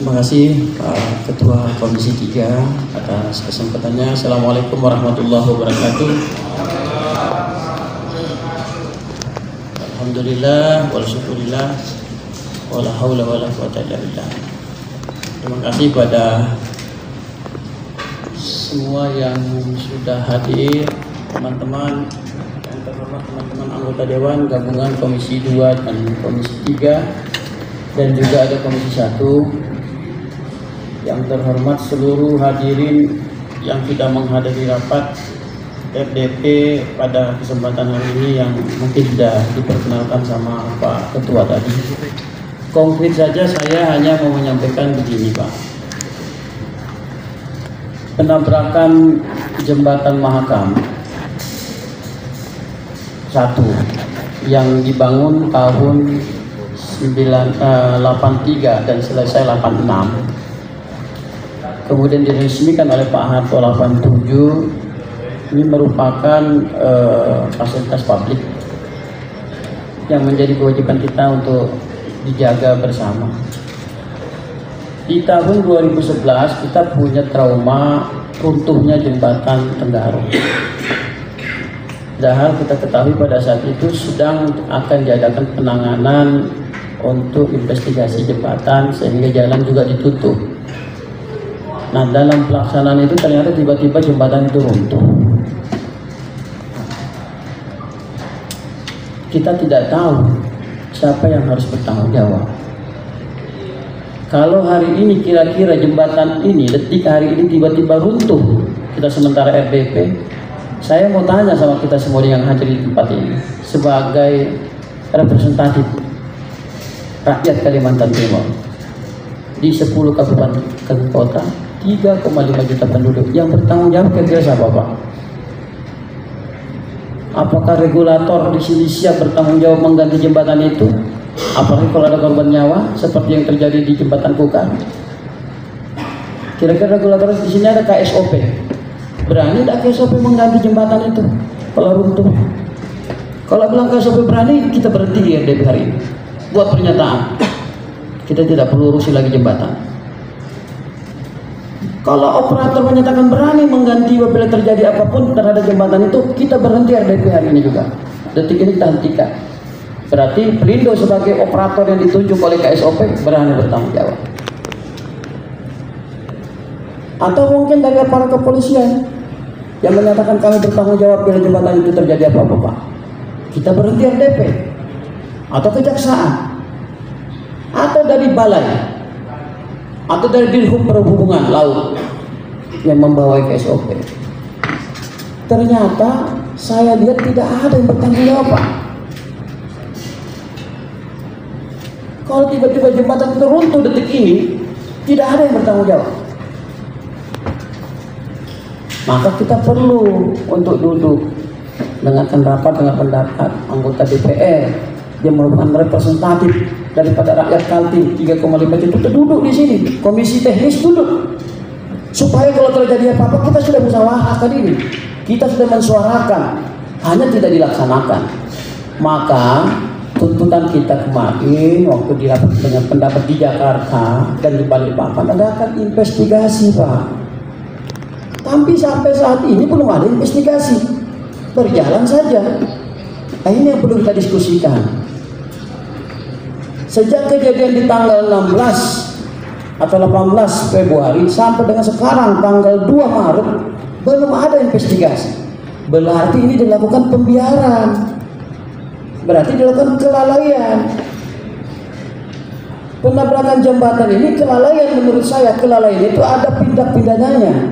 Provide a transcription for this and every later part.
Terima kasih Pak Ketua Komisi 3 atas kesempatannya. Assalamualaikum warahmatullahi wabarakatuh. Alhamdulillah wal syukurillah wala haula wala quwata illa billah. Terima kasih pada semua yang sudah hadir, teman-teman yang terhormat, teman-teman anggota Dewan Gabungan Komisi 2 dan Komisi 3 dan juga ada Komisi 1. Yang terhormat seluruh hadirin yang sudah menghadiri rapat RDP pada kesempatan hari ini yang mungkin sudah diperkenalkan sama Pak Ketua tadi. Konkret saja saya hanya mau menyampaikan begini Pak. Penabrakan jembatan Mahakam 1 yang dibangun tahun 83 dan selesai 86. Kemudian diresmikan oleh Pak Harto 87. Ini merupakan fasilitas publik yang menjadi kewajiban kita untuk dijaga bersama. Di tahun 2011 kita punya trauma runtuhnya jembatan Tenggarong. Padahal kita ketahui pada saat itu sedang akan diadakan penanganan untuk investigasi jembatan sehingga jalan juga ditutup. Nah, dalam pelaksanaan itu ternyata tiba-tiba jembatan itu runtuh. Kita tidak tahu siapa yang harus bertanggung jawab. Kalau hari ini kira-kira jembatan ini, detik hari ini tiba-tiba runtuh, kita sementara RDP, saya mau tanya sama kita semua yang hadir di tempat ini, sebagai representatif rakyat Kalimantan Timur, di 10 kabupaten kota, 3,5 juta penduduk, yang bertanggung jawab kira-kira siapa Pak? Apakah regulator di sini siap bertanggung jawab mengganti jembatan itu? Apalagi kalau ada korban nyawa seperti yang terjadi di jembatan Kukar? Kira-kira regulator di sini ada KSOP? Berani tidak KSOP mengganti jembatan itu kalau runtuh? Kalau bilang KSOP berani, kita berhenti di RDP hari ini. Buat pernyataan, kita tidak perlu urusi lagi jembatan. Kalau operator menyatakan berani mengganti apabila terjadi apapun terhadap jembatan itu, kita berhenti RDP hari ini juga. Detik ini kita hentikan. Berarti Pelindo sebagai operator yang ditunjuk oleh KSOP berani bertanggung jawab. Atau mungkin dari aparat kepolisian yang menyatakan kami bertanggung jawab bila jembatan itu terjadi apa-apa Pak. Kita berhenti RDP. Atau kejaksaan. Atau dari balai. Atau dari Dirhub Perhubungan Laut yang membawai KSOP. Ternyata saya lihat tidak ada yang bertanggung jawab Pak. Kalau tiba-tiba jembatan itu runtuh detik ini, tidak ada yang bertanggung jawab. Maka kita perlu untuk duduk dengarkan rapat dengan pendapat anggota DPR yang merupakan representatif daripada rakyat Kaltim 3,5 juta duduk di sini, komisi teknis duduk, supaya kalau terjadi apa-apa kita sudah musyawarahkan ini, kita sudah mensuarakan, hanya tidak dilaksanakan. Maka tuntutan kita kemarin waktu di rapat dengan pendapat di Jakarta dan di Balikpapan adakan investigasi Pak. Tapi sampai saat ini belum ada investigasi, berjalan saja. Nah, ini yang perlu kita diskusikan. Sejak kejadian di tanggal 16 atau 18 Februari sampai dengan sekarang tanggal 2 Maret belum ada investigasi. Berarti ini dilakukan pembiaran. Berarti dilakukan kelalaian. Penabrakan jembatan ini kelalaian menurut saya. Kelalaian itu ada tindak pidananya.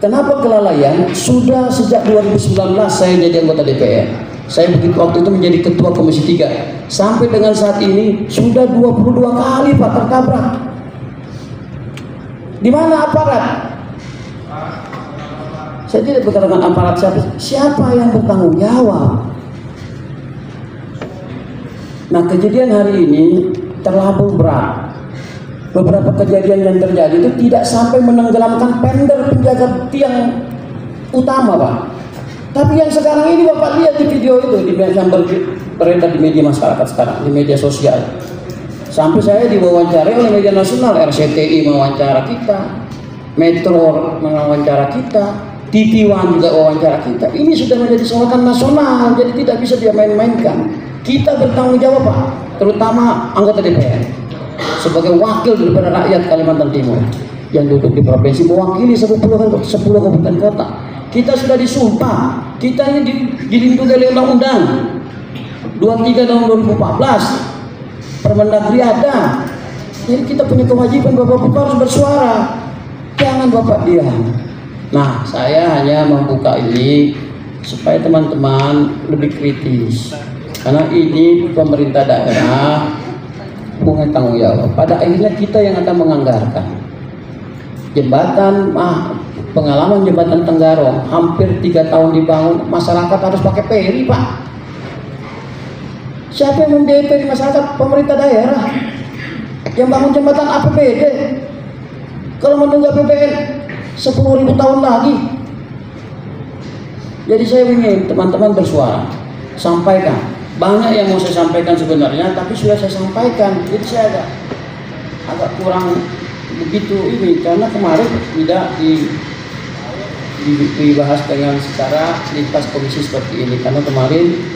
Kenapa kelalaian? Sudah sejak 2019 saya jadi anggota DPR. Saya begitu waktu itu menjadi ketua Komisi 3. Sampai dengan saat ini sudah 22 kali Pak tertabrak. Di mana aparat? Saya tidak berkata dengan aparat siapa yang bertanggung jawab. Nah, kejadian hari ini terlalu berat. Beberapa kejadian yang terjadi itu tidak sampai menenggelamkan pender penjaga tiang utama Pak. Tapi yang sekarang ini Bapak lihat di video itu yang beredar di media masyarakat sekarang, di media sosial. Sampai saya diwawancarai oleh media nasional, RCTI mewawancara kita, Metro mewawancara kita, TV One juga wawancara kita. Ini sudah menjadi sorotan nasional, jadi tidak bisa dia main-mainkan. Kita bertanggung jawab Pak, terutama anggota DPR sebagai wakil daripada rakyat Kalimantan Timur yang duduk di provinsi mewakili 10 kabupaten kota. Kita sudah disumpah, kita ini dilindungi oleh undang-undang 23 tahun 2014. Permendagri ada, jadi kita punya kewajiban Bapak-Bapak harus bersuara, jangan Bapak diam. Nah, saya hanya membuka ini supaya teman-teman lebih kritis, karena ini pemerintah daerah punya tanggung jawab. Pada akhirnya kita yang akan menganggarkan jembatan. Pengalaman jembatan Tenggarong hampir 3 tahun dibangun, masyarakat harus pakai peri Pak. Siapa yang membiayai peri masyarakat? Pemerintah daerah. Yang bangun jembatan APBD. Kalau menunggu APBN 10.000 tahun lagi. Jadi saya ingin teman-teman bersuara, sampaikan. Banyak yang mau saya sampaikan sebenarnya, tapi sudah saya sampaikan. Jadi saya agak kurang begitu ini, karena kemarin tidak dibahas dengan secara lintas komisi seperti ini. Karena kemarin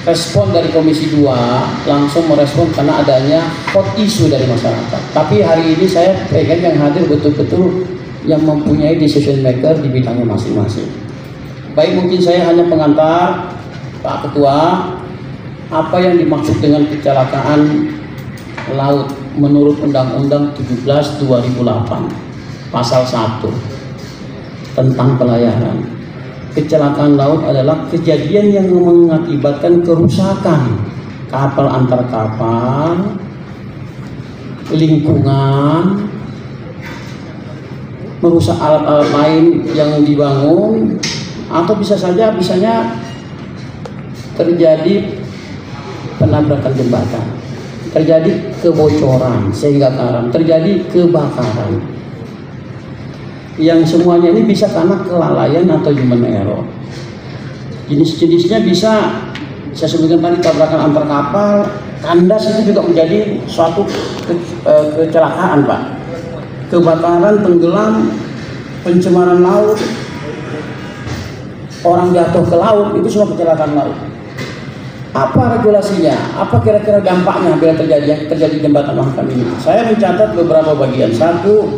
respon dari Komisi 2 langsung merespon karena adanya hot issue dari masyarakat. Tapi hari ini saya pengen yang hadir betul-betul yang mempunyai decision maker di bidangnya masing-masing. Baik, mungkin saya hanya pengantar Pak Ketua, apa yang dimaksud dengan kecelakaan laut menurut Undang-Undang 17/2008 Pasal 1 tentang pelayaran. Kecelakaan laut adalah kejadian yang mengakibatkan kerusakan kapal antar kapal, lingkungan, merusak alat-alat lain yang dibangun, atau bisanya terjadi penabrakan jembatan, terjadi kebocoran sehingga karam, terjadi kebakaran. Yang semuanya ini bisa karena kelalaian atau human error. Jenis-jenisnya bisa saya sebutkan tadi, tabrakan antar kapal, kandas itu juga menjadi suatu kecelakaan Pak. Kebakaran, tenggelam, pencemaran laut, orang jatuh ke laut, itu semua kecelakaan laut. Apa regulasinya? Apa kira-kira dampaknya bila terjadi jembatan mahakam ini? Saya mencatat beberapa bagian. Satu,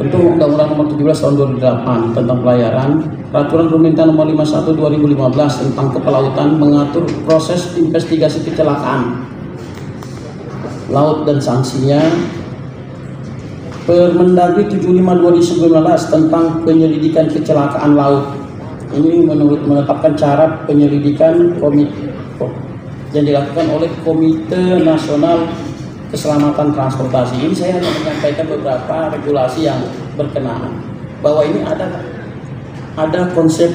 tentu Undang-Undang Nomor 17 Tahun 2008 tentang pelayaran, Peraturan Pemerintah Nomor 51 2015 tentang kepelautan mengatur proses investigasi kecelakaan laut dan sanksinya, Permendagri 75 2019 tentang penyelidikan kecelakaan laut. Ini menetapkan cara penyelidikan yang dilakukan oleh Komite Nasional Keselamatan Transportasi. Ini saya hanya menyampaikan beberapa regulasi yang berkenaan, bahwa ini ada konsep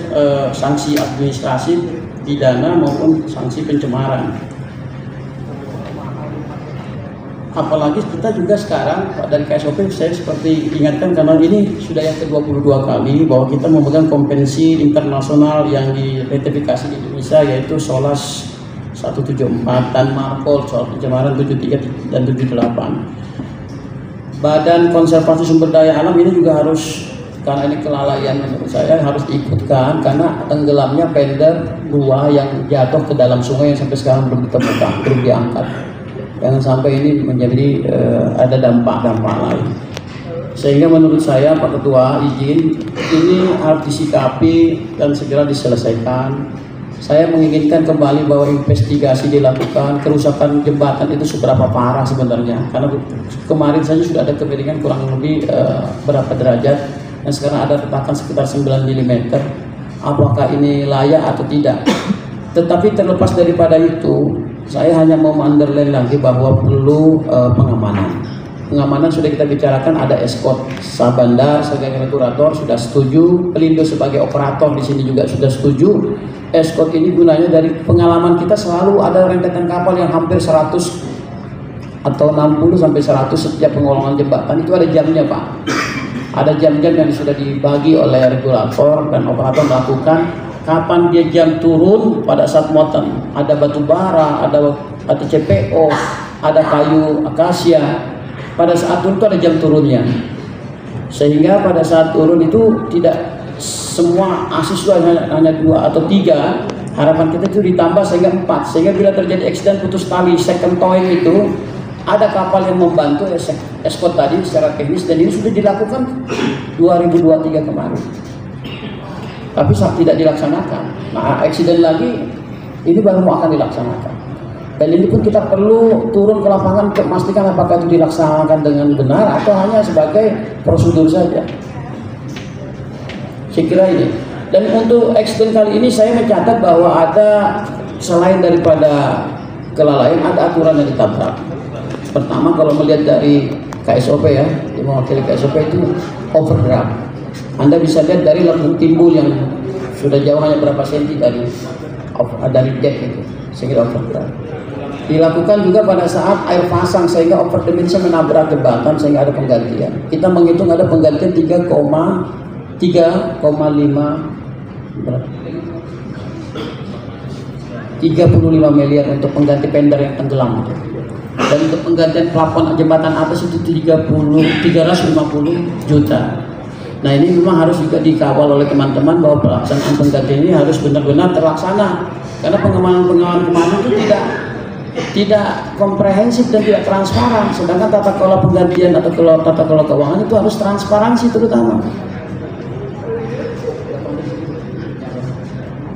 sanksi administrasi, pidana maupun sanksi pencemaran. Apalagi kita juga sekarang dari KSOP saya seperti ingatkan, karena ini sudah yang ke-22 kali bahwa kita memegang konvensi internasional yang diratifikasi di Indonesia, yaitu SOLAS 174 dan MARPOL soal pencemaran 73 dan 78. Badan Konservasi Sumber Daya Alam ini juga harus, karena ini kelalaian menurut saya, harus diikutkan karena tenggelamnya pender 2 yang jatuh ke dalam sungai yang sampai sekarang belum ditemukan, belum diangkat. Jangan sampai ini menjadi ada dampak-dampak lain. Sehingga menurut saya Pak Ketua izin, ini harus disikapi dan segera diselesaikan. Saya menginginkan kembali bahwa investigasi dilakukan, kerusakan jembatan itu seberapa parah sebenarnya. Karena kemarin saja sudah ada kemiringan kurang lebih berapa derajat, dan sekarang ada retakan sekitar 9 mm. Apakah ini layak atau tidak? Tetapi terlepas daripada itu, saya hanya mau underline lagi bahwa perlu pengamanan. Pengamanan sudah kita bicarakan, ada Eskot Sabandar sebagai regulator sudah setuju, Pelindo sebagai operator di sini juga sudah setuju. Eskot ini gunanya dari pengalaman kita selalu ada rentetan kapal yang hampir 100 atau 60 sampai 100 setiap pengolongan jembatan, itu ada jamnya Pak. Ada jam-jam yang sudah dibagi oleh regulator dan operator melakukan. kapan dia jam turun pada saat muatan ada batu bara, ada CPO, ada kayu akasia. Pada saat turun itu ada jam turunnya, sehingga pada saat turun itu tidak semua asiswa hanya 2 atau 3. Harapan kita itu ditambah sehingga 4, sehingga bila terjadi eksiden putus tali second towing itu ada kapal yang membantu escort tadi secara teknis, dan ini sudah dilakukan 2023 kemarin, tapi tidak dilaksanakan. Nah, eksiden lagi ini baru mau akan dilaksanakan, dan ini pun kita perlu turun ke lapangan untuk memastikan apakah itu dilaksanakan dengan benar atau hanya sebagai prosedur saja. Saya kira ini. Dan untuk eksiden kali ini saya mencatat bahwa ada, selain daripada kelalaian, ada aturan yang ditabrak. Pertama, kalau melihat dari KSOP ya, yang mewakili KSOP itu overdraft. Anda bisa lihat dari lengkung timbul yang sudah jauh hanya berapa senti dari deck itu, sehingga overdraft. Dilakukan juga pada saat air pasang sehingga overdimension menabrak jembatan sehingga ada penggantian. Kita menghitung ada penggantian 35 miliar untuk pengganti pender yang tenggelam. Dan untuk penggantian plafon jembatan atas itu 350 juta. Nah, ini memang harus juga dikawal oleh teman-teman bahwa pelaksanaan penggantian ini harus benar-benar terlaksana. Karena pengembangan kemarin itu tidak komprehensif dan tidak transparan. Sedangkan tata kelola penggantian atau tata kelola keuangan itu harus transparansi terutama.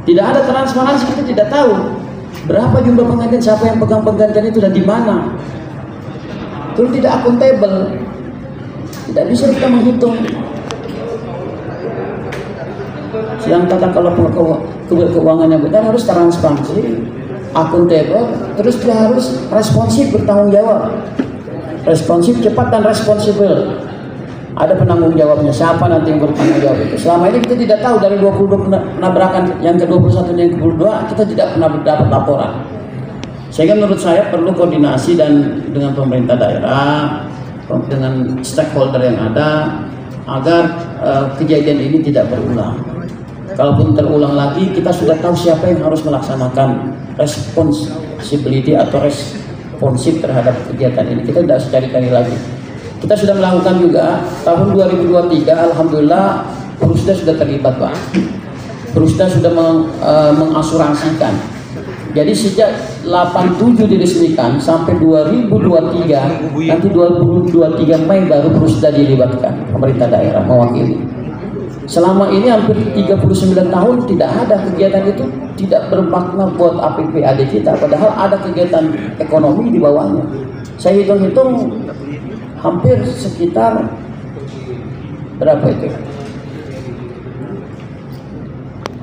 Tidak ada transparansi, kita tidak tahu berapa jumlah penggantian, siapa yang pegang penggantian itu dan di mana. Itu tidak akuntabel, tidak bisa kita menghitung. Yang tata kelola keuangan yang benar harus transparansi, akuntabel, terus dia harus responsif, bertanggung jawab, responsif, cepat dan responsibel. Ada penanggung jawabnya, siapa nanti yang bertanggung jawab itu. Selama ini kita tidak tahu, dari 22 penabrakan yang ke-21 dan yang ke-22 kita tidak pernah mendapat laporan. Sehingga menurut saya perlu koordinasi dan dengan pemerintah daerah, dengan stakeholder yang ada, agar kejadian ini tidak berulang. Kalaupun terulang lagi, kita sudah tahu siapa yang harus melaksanakan responsibility atau responsif terhadap kegiatan ini. Kita tidak usah cari-cari lagi. Kita sudah melakukan juga tahun 2023, alhamdulillah Perusda sudah terlibat, Pak. Perusda sudah mengasuransikan. Jadi sejak 87 diresmikan sampai 2023, nanti 2023 Mei baru Perusda dilibatkan, pemerintah daerah mewakili. Selama ini hampir 39 tahun tidak ada kegiatan itu, tidak bermakna buat APBD kita, padahal ada kegiatan ekonomi di bawahnya. Saya hitung-hitung hampir sekitar berapa itu?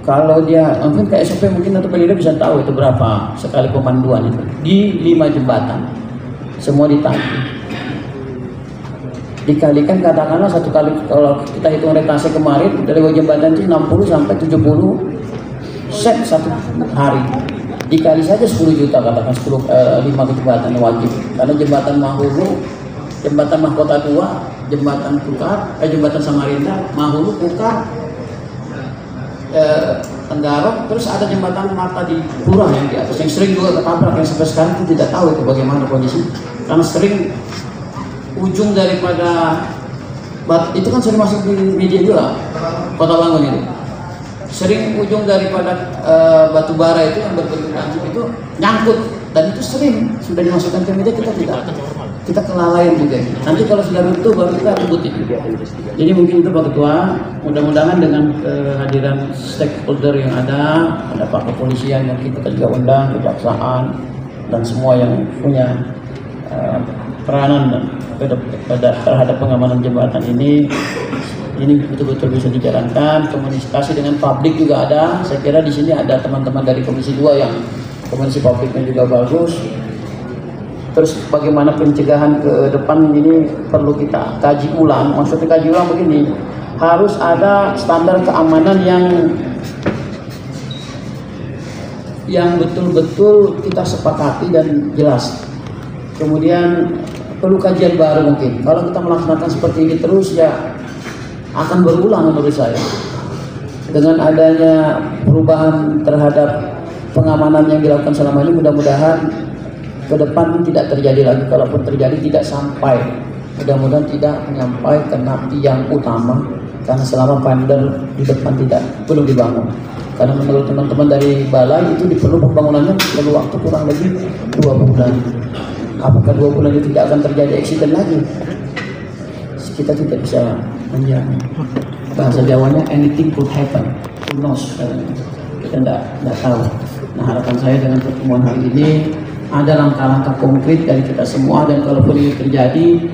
Kalau dia mungkin kayak SOP mungkin atau Pelida bisa tahu itu berapa sekali pemanduan itu di 5 jembatan, semua ditagih. Dikalikan katakanlah satu kali, kalau kita hitung retase kemarin dari jembatan itu 60 sampai 70 set satu hari. Dikali saja 10 juta, katakan 5 jembatan wajib. Karena jembatan Mahulu, jembatan Mahkota 2, jembatan Kukar, jembatan Samarinda, Mahulu, Kukar, Tenggarong, terus ada jembatan Marta di Pura yang di atas, yang sering juga ketabrak, yang sampai sekarang itu tidak tahu itu bagaimana kondisi, karena sering ujung daripada itu kan sering masuk di media juga, Kota Bangun itu sering ujung daripada batu bara itu yang berbentuk lancip itu nyangkut, dan itu sering sudah dimasukkan ke media, kita kelalaian juga. Nanti kalau sudah itu baru kita rebutin. Jadi mungkin itu Pak Ketua, mudah-mudahan dengan kehadiran stakeholder yang ada Pak Kepolisian yang kita juga undang, kejaksaan dan semua yang punya peranan terhadap pengamanan jembatan ini betul-betul bisa dijalankan. Komunikasi dengan publik juga ada. Saya kira di sini ada teman-teman dari Komisi 2 yang komunikasi publiknya juga bagus. Terus bagaimana pencegahan ke depan ini perlu kita kaji ulang. Maksudnya kaji ulang begini, harus ada standar keamanan yang betul-betul kita sepakati dan jelas. Kemudian perlu kajian baru mungkin. Kalau kita melaksanakan seperti ini terus ya akan berulang menurut saya. dengan adanya perubahan terhadap pengamanan yang dilakukan selama ini, mudah-mudahan ke depan tidak terjadi lagi. Kalaupun terjadi tidak sampai, mudah-mudahan tidak menyampai ke napi yang utama, karena selama pander di depan belum dibangun. Karena menurut teman-teman dari balai itu perlu pembangunannya perlu waktu kurang lebih 2 bulan. Apakah 2 bulan itu tidak akan terjadi eksiden lagi? Kita tidak bisa menjamin. Bahasa Jawanya anything could happen, who knows? Kita tidak tahu. Nah, harapan saya dengan pertemuan hari ini ada langkah-langkah konkret dari kita semua, dan kalaupun ini terjadi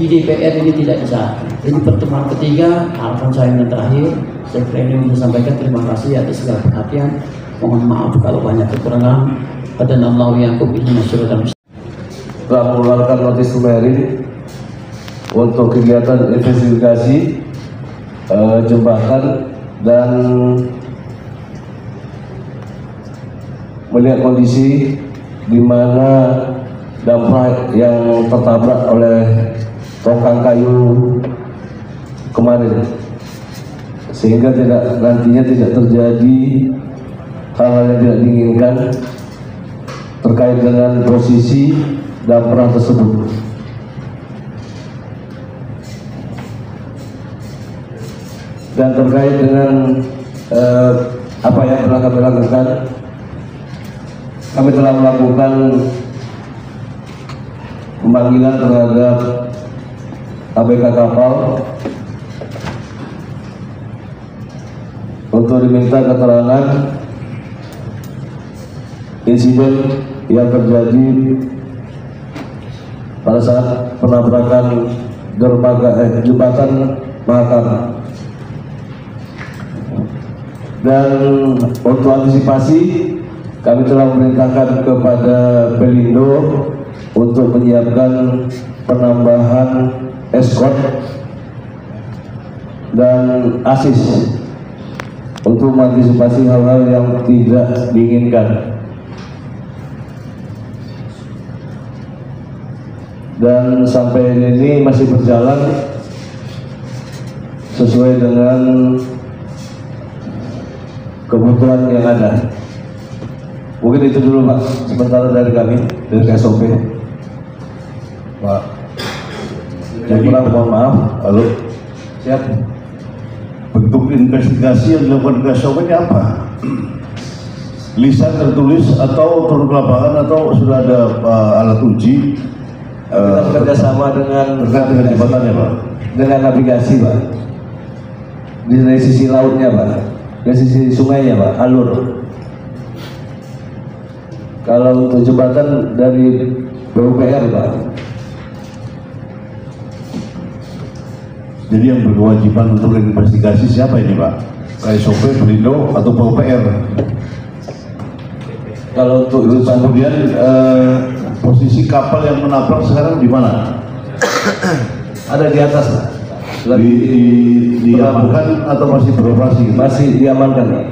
di DPR ini tidak bisa. Ini pertemuan ketiga, harapan saya yang terakhir. Saya ini untuk sampaikan terima kasih atas segala perhatian. Mohon maaf kalau banyak kekurangan. Qadanallahu iyyakum bihi masyarakat. Telah mengeluarkan notis sumerin untuk kegiatan investigasi jembatan dan melihat kondisi di mana dampak yang tertabrak oleh tongkang kayu kemarin, sehingga nantinya tidak terjadi hal-hal yang tidak diinginkan terkait dengan posisi dampak tersebut. Dan terkait dengan apa yang telah kami lakukan, kami telah melakukan pemanggilan terhadap ABK kapal untuk diminta keterangan insiden yang terjadi pada saat penabrakan jembatan Mahakam. Dan untuk antisipasi, kami telah memerintahkan kepada Pelindo untuk menyiapkan penambahan eskort dan asis untuk mengantisipasi hal-hal yang tidak diinginkan. Dan sampai ini masih berjalan sesuai dengan kebutuhan yang ada. Mungkin itu dulu Pak, sementara dari kami, dari KSOP. Pak, jadi kurang mohon maaf. Halo, siap. Bentuk investigasi yang dilakukan KSOP ini apa? Lisan tertulis atau turun ke lapangan atau sudah ada alat uji? Kita bekerja sama dengan jembatannya Pak? Dengan navigasi Pak. Dari sisi lautnya Pak, dari sisi sungainya Pak, alur. Kalau untuk jembatan dari PUPR Pak. Jadi yang berkewajiban untuk investigasi siapa ini Pak? KSOP, Pelindo, atau PUPR? Kalau untuk terus kemudian posisi kapal yang menabrak sekarang di mana? Ada di atas Pak. Diamankan atau masih beroperasi? Masih diamankan Pak.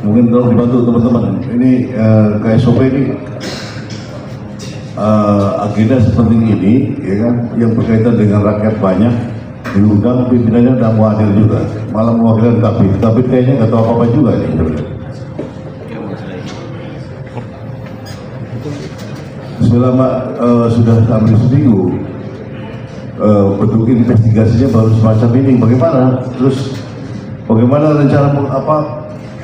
Mungkin tolong dibantu teman-teman. Ini KSOP ini agenda seperti ini, ya kan, yang berkaitan dengan rakyat banyak, diundang pimpinannya dan mau hadir juga, malah mewakilkan tapi kayaknya nggak tahu apa-apa juga nih. Selama sudah hampir seminggu, bentuk investigasinya baru semacam ini. Bagaimana? Terus bagaimana rencana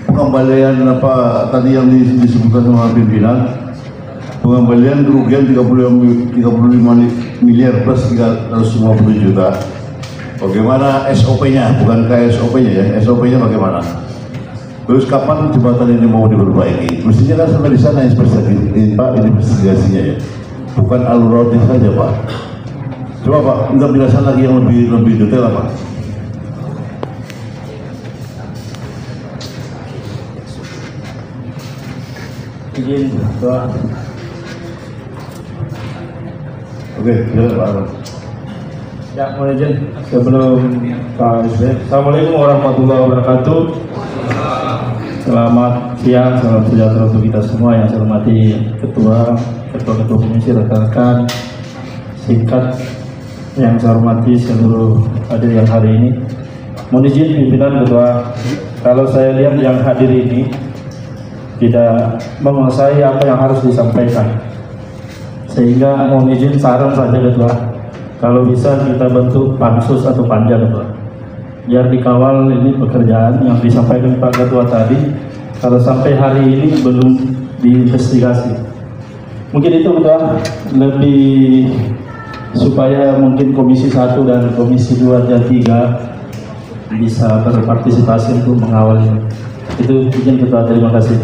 pengembalian apa tadi yang disebutkan sama pimpinan, pengembalian kerugian 35 miliar plus 350 juta. Bagaimana SOP-nya, bukan KSOP-nya ya, SOP-nya bagaimana? Terus kapan jembatan ini mau diperbaiki? Mestinya kan sampai di sana investigasinya ya, bukan alur lautnya saja Pak. Coba Pak, minta penjelasan lagi yang lebih detail Pak. Izin doa. Oke, silakan Pak Arman. Ya, mohon izin sebelum Pak SB. Assalamualaikum warahmatullahi wabarakatuh. Selamat siang, salam sejahtera untuk kita semua. Yang saya hormati ketua komisi, rekan-rekan. Singkat yang saya hormati seluruh hadir yang hari ini. Mohon izin pimpinan ketua, kalau saya lihat yang hadir ini tidak menguasai apa yang harus disampaikan, sehingga mohon izin saran saja ketua, kalau bisa kita bentuk pansus atau panja ketua, biar dikawal ini pekerjaan yang disampaikan Pak Ketua tadi. Kalau sampai hari ini belum diinvestigasi, mungkin itu ketua, lebih supaya mungkin Komisi 1 dan Komisi 2 dan 3 bisa berpartisipasi untuk mengawal ini. Itu izin ketua, terima kasih.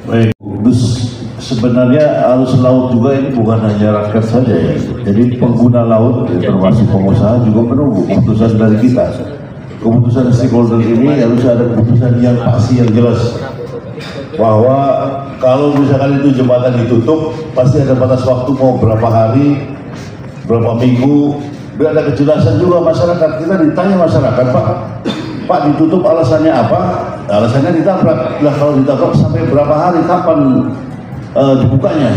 Baik, terus sebenarnya arus laut juga ini bukan hanya rakyat saja ya. Jadi pengguna laut, termasuk pengusaha juga menunggu keputusan dari kita. Keputusan stakeholder ini harus ada keputusan yang pasti, yang jelas. Bahwa kalau misalkan itu jembatan ditutup, pasti ada batas waktu mau berapa hari, berapa minggu. Biar ada kejelasan juga masyarakat. Kita ditanya masyarakat, Pak ditutup alasannya apa? Alasannya ditabrak. Lah kalau ditabrak sampai berapa hari, kapan dibukanya?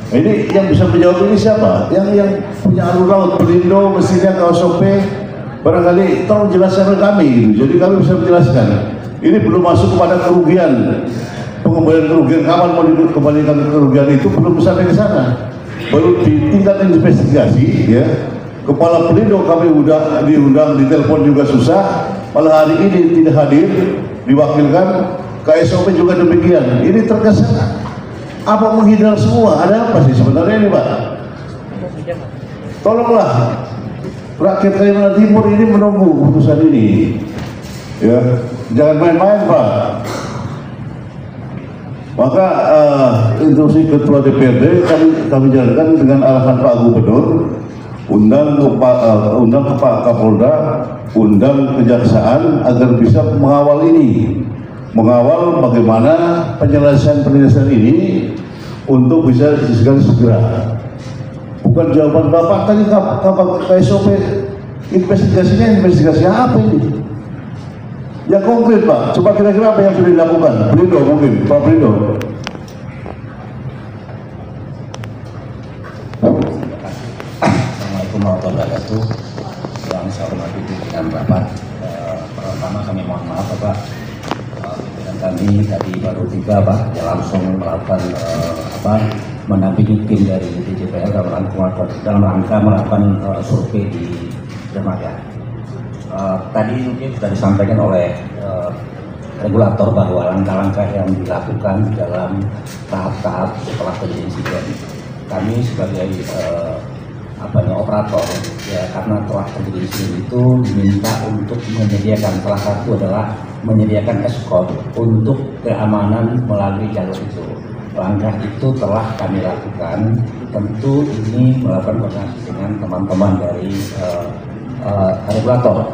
Nah, ini yang bisa menjawab ini siapa? Yang punya alur laut, Pelindo, mestinya KSOP, barangkali tolong jelaskan ke kami gitu. Jadi kami bisa menjelaskan. Ini belum masuk kepada kerugian, pengembalian kerugian, kapan mau dikembalikan kerugian itu belum sampai ke sana. Baru di tingkat investigasi ya. Kepala Pelindo kami udah diundang, ditelepon juga susah, malah hari ini tidak hadir, diwakilkan. KSOP juga demikian. Ini terkesan apa menghindar semua? Ada apa sih sebenarnya ini, Pak? Tolonglah rakyat Kalimantan Timur ini menunggu keputusan ini. Ya, jangan main-main, Pak. Maka instruksi Ketua DPRD kami jalankan dengan arahan Pak Gubernur. Undang ke Pak Kapolda, undang kejaksaan agar bisa mengawal ini, mengawal bagaimana penyelesaian ini untuk bisa segera. Bukan jawaban Bapak tadi kapan KSOP investigasinya, investigasi apa ini? Yang konkret Pak, coba kira-kira apa yang sudah dilakukan? Pelindo mungkin, Pak Pelindo. Warahmatullahi wabarakatuh. Yang saya hormati pimpinan rapat, pertama kami mohon maaf Bapak, pimpinan kami tadi baru tiba Pak, yang langsung melakukan mendampingi tim dari DJPL dalam rangka melakukan survei di dermaga. Tadi mungkin sudah disampaikan oleh regulator bahwa langkah-langkah yang dilakukan dalam tahap-tahap setelah terjadi insiden. Kami sebagai operator ya, karena telah terjadi insiden itu diminta untuk menyediakan, salah satu adalah menyediakan escort untuk keamanan melalui jalur itu. Langkah itu telah kami lakukan. Tentu ini melakukan koordinasi dengan teman-teman dari regulator.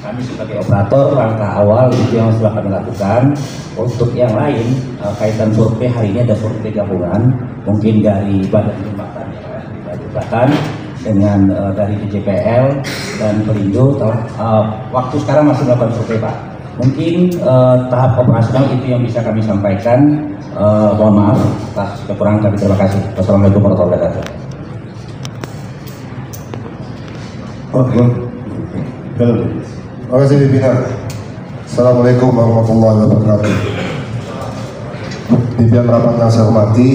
Kami sebagai operator, langkah awal itu yang sudah kami lakukan. Untuk yang lain kaitan survei, hari ini ada survei gabungan, mungkin dari Badan Jembatan dengan dari DJPL dan Pelindo. Waktu sekarang masih melakukan survei Pak. Mungkin tahap operasional itu yang bisa kami sampaikan. Mohon maaf atas kekurangan kami. Terima kasih. Wassalamualaikum warahmatullahi wabarakatuh. Oke. Terima kasih pimpinan. Assalamualaikum warahmatullahi wabarakatuh. Pimpinan rapat yang saya hormati,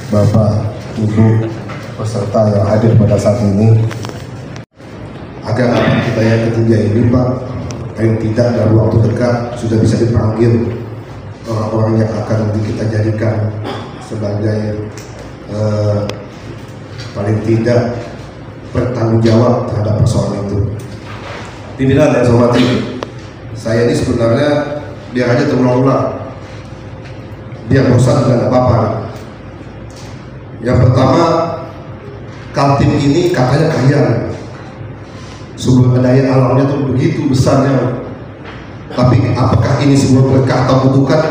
Bapak, Ibu, peserta yang hadir pada saat ini, agar rapat kita yang ketiga ini Pak, paling tidak dalam waktu dekat sudah bisa dipanggil orang-orang yang akan nanti kita jadikan sebagai paling tidak bertanggung jawab terhadap persoalan itu. Pimpinan yang saya hormati, saya ini sebenarnya biar aja terulang-ulang, biar bosan dan apa-apa. Yang pertama, Kaltim ini katanya kaya, sumber daya alamnya tuh begitu besarnya. Tapi apakah ini sebuah berkah atau kutukan?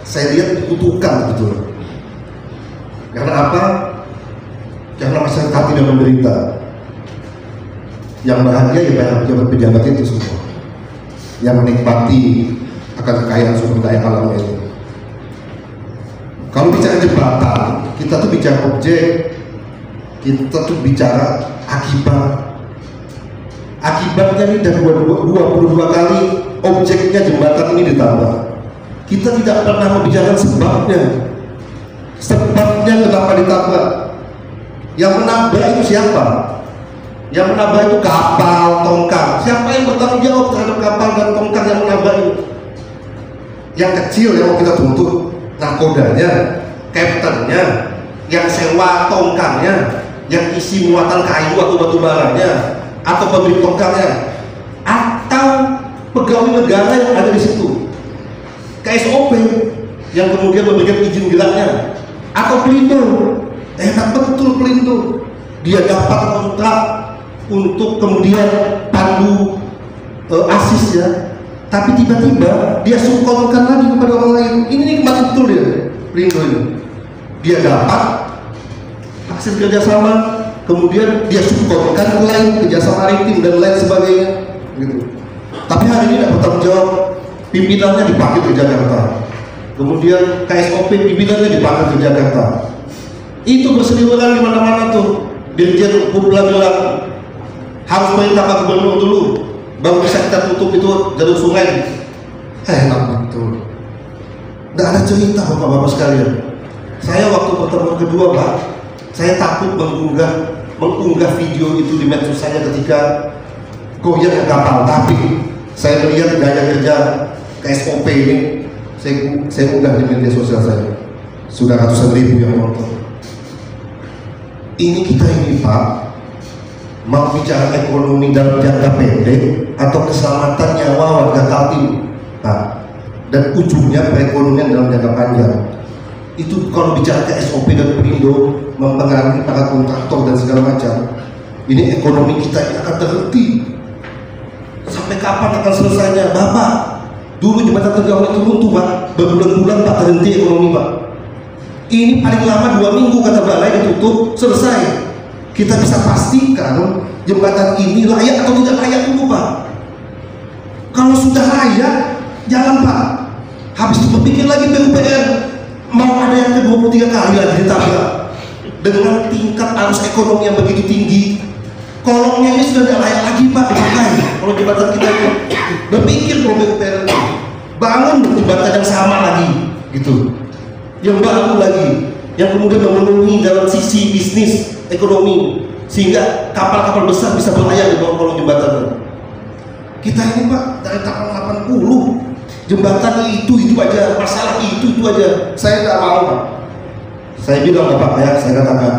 Saya lihat kutukan betul. Karena apa? Karena masyarakat Kaltim yang menderita. Yang bahagia ya pejabat-pejabat itu semua, yang menikmati akan kekayaan sumber daya alamnya itu. Kalau bicara jembatan, kita tuh bicara objek, kita tuh bicara akibat. Akibatnya ini dari 22 kali objeknya jembatan ini ditambah. Kita tidak pernah membicarakan sebabnya. Sebabnya kenapa ditambah? Yang menambah itu siapa? Yang menambah itu kapal, tongkang. Siapa yang bertanggung jawab terhadap kapal dan tongkang yang menambah itu? Yang kecil yang mau kita tuntut, nakodanya, kaptennya, yang sewa tongkangnya, yang isi muatan kayu atau batu baranya, atau pemilik tongkangnya, atau pegawai negara yang ada di situ, KSOP yang kemudian memberikan izin geraknya, atau Pelindo. Enak betul Pelindo, dia dapat kontrak untuk kemudian pandu ASIS ya, tapi tiba-tiba dia subkontrakkan lagi kepada orang lain. Ini nikmat betul dia Pelindo ini. Dia dapat hasil kerjasama, kemudian dia subkontrakkan ke lain, kerjasama maritim dan lain sebagainya gitu. Tapi hari ini tidak bertanggung jawab, pimpinannya dipanggil ke Jakarta, kemudian KSOP pimpinannya dipanggil ke Jakarta. Itu berseliweran di mana-mana tuh. Dirjen Kupla bilang harus perintah Pak Gubernur dulu, baru bisa kita tutup itu jalur sungai. Enak betul. Nggak ada cerita bapak-bapak sekalian. Saya waktu pertemuan kedua Pak, saya takut mengunggah video itu di medsos saya ketika goyang kapal, tapi saya melihat gaya kerja KSOP ini, saya unggah di media sosial saya. Sudah ratusan ribu yang nonton. Ini kita ini Pak, mau bicara ekonomi dalam jangka pendek atau keselamatan nyawa warga Kaltim Pak, dan ujungnya perekonomian dalam jangka panjang. Itu kalau bicara ke SOP dan Pelindo mempengaruhi para kontraktor dan segala macam, ini ekonomi kita ini akan terhenti. Sampai kapan akan selesainya Bapak? Dulu jembatan Tegawan itu runtuh Pak, berbulan-bulan Pak terhenti ekonomi Pak. Ini paling lama 2 minggu kata balai ditutup, selesai. Kita bisa pastikan jembatan ini layak atau tidak layak dulu Pak. Kalau sudah layak, jalan Pak. Habis itu berpikir lagi PUPR, mau ada yang ke-23 kali lagi ditambah. Dengan tingkat arus ekonomi yang begitu tinggi, kolongnya ini sudah tidak layak lagi Pak dipakai. Kalau jembatan kita itu berpikir kalau PUPR bangun jembatan yang sama lagi, gitu. Yang baru lagi, yang kemudian memenuhi dalam sisi bisnis ekonomi sehingga kapal-kapal besar bisa berlayar di bawah kolong jembatan. Kita ini Pak dari tahun 80 jembatan itu aja, masalah itu aja. Saya nggak mau Pak. Saya bilang Bapak ya, saya katakan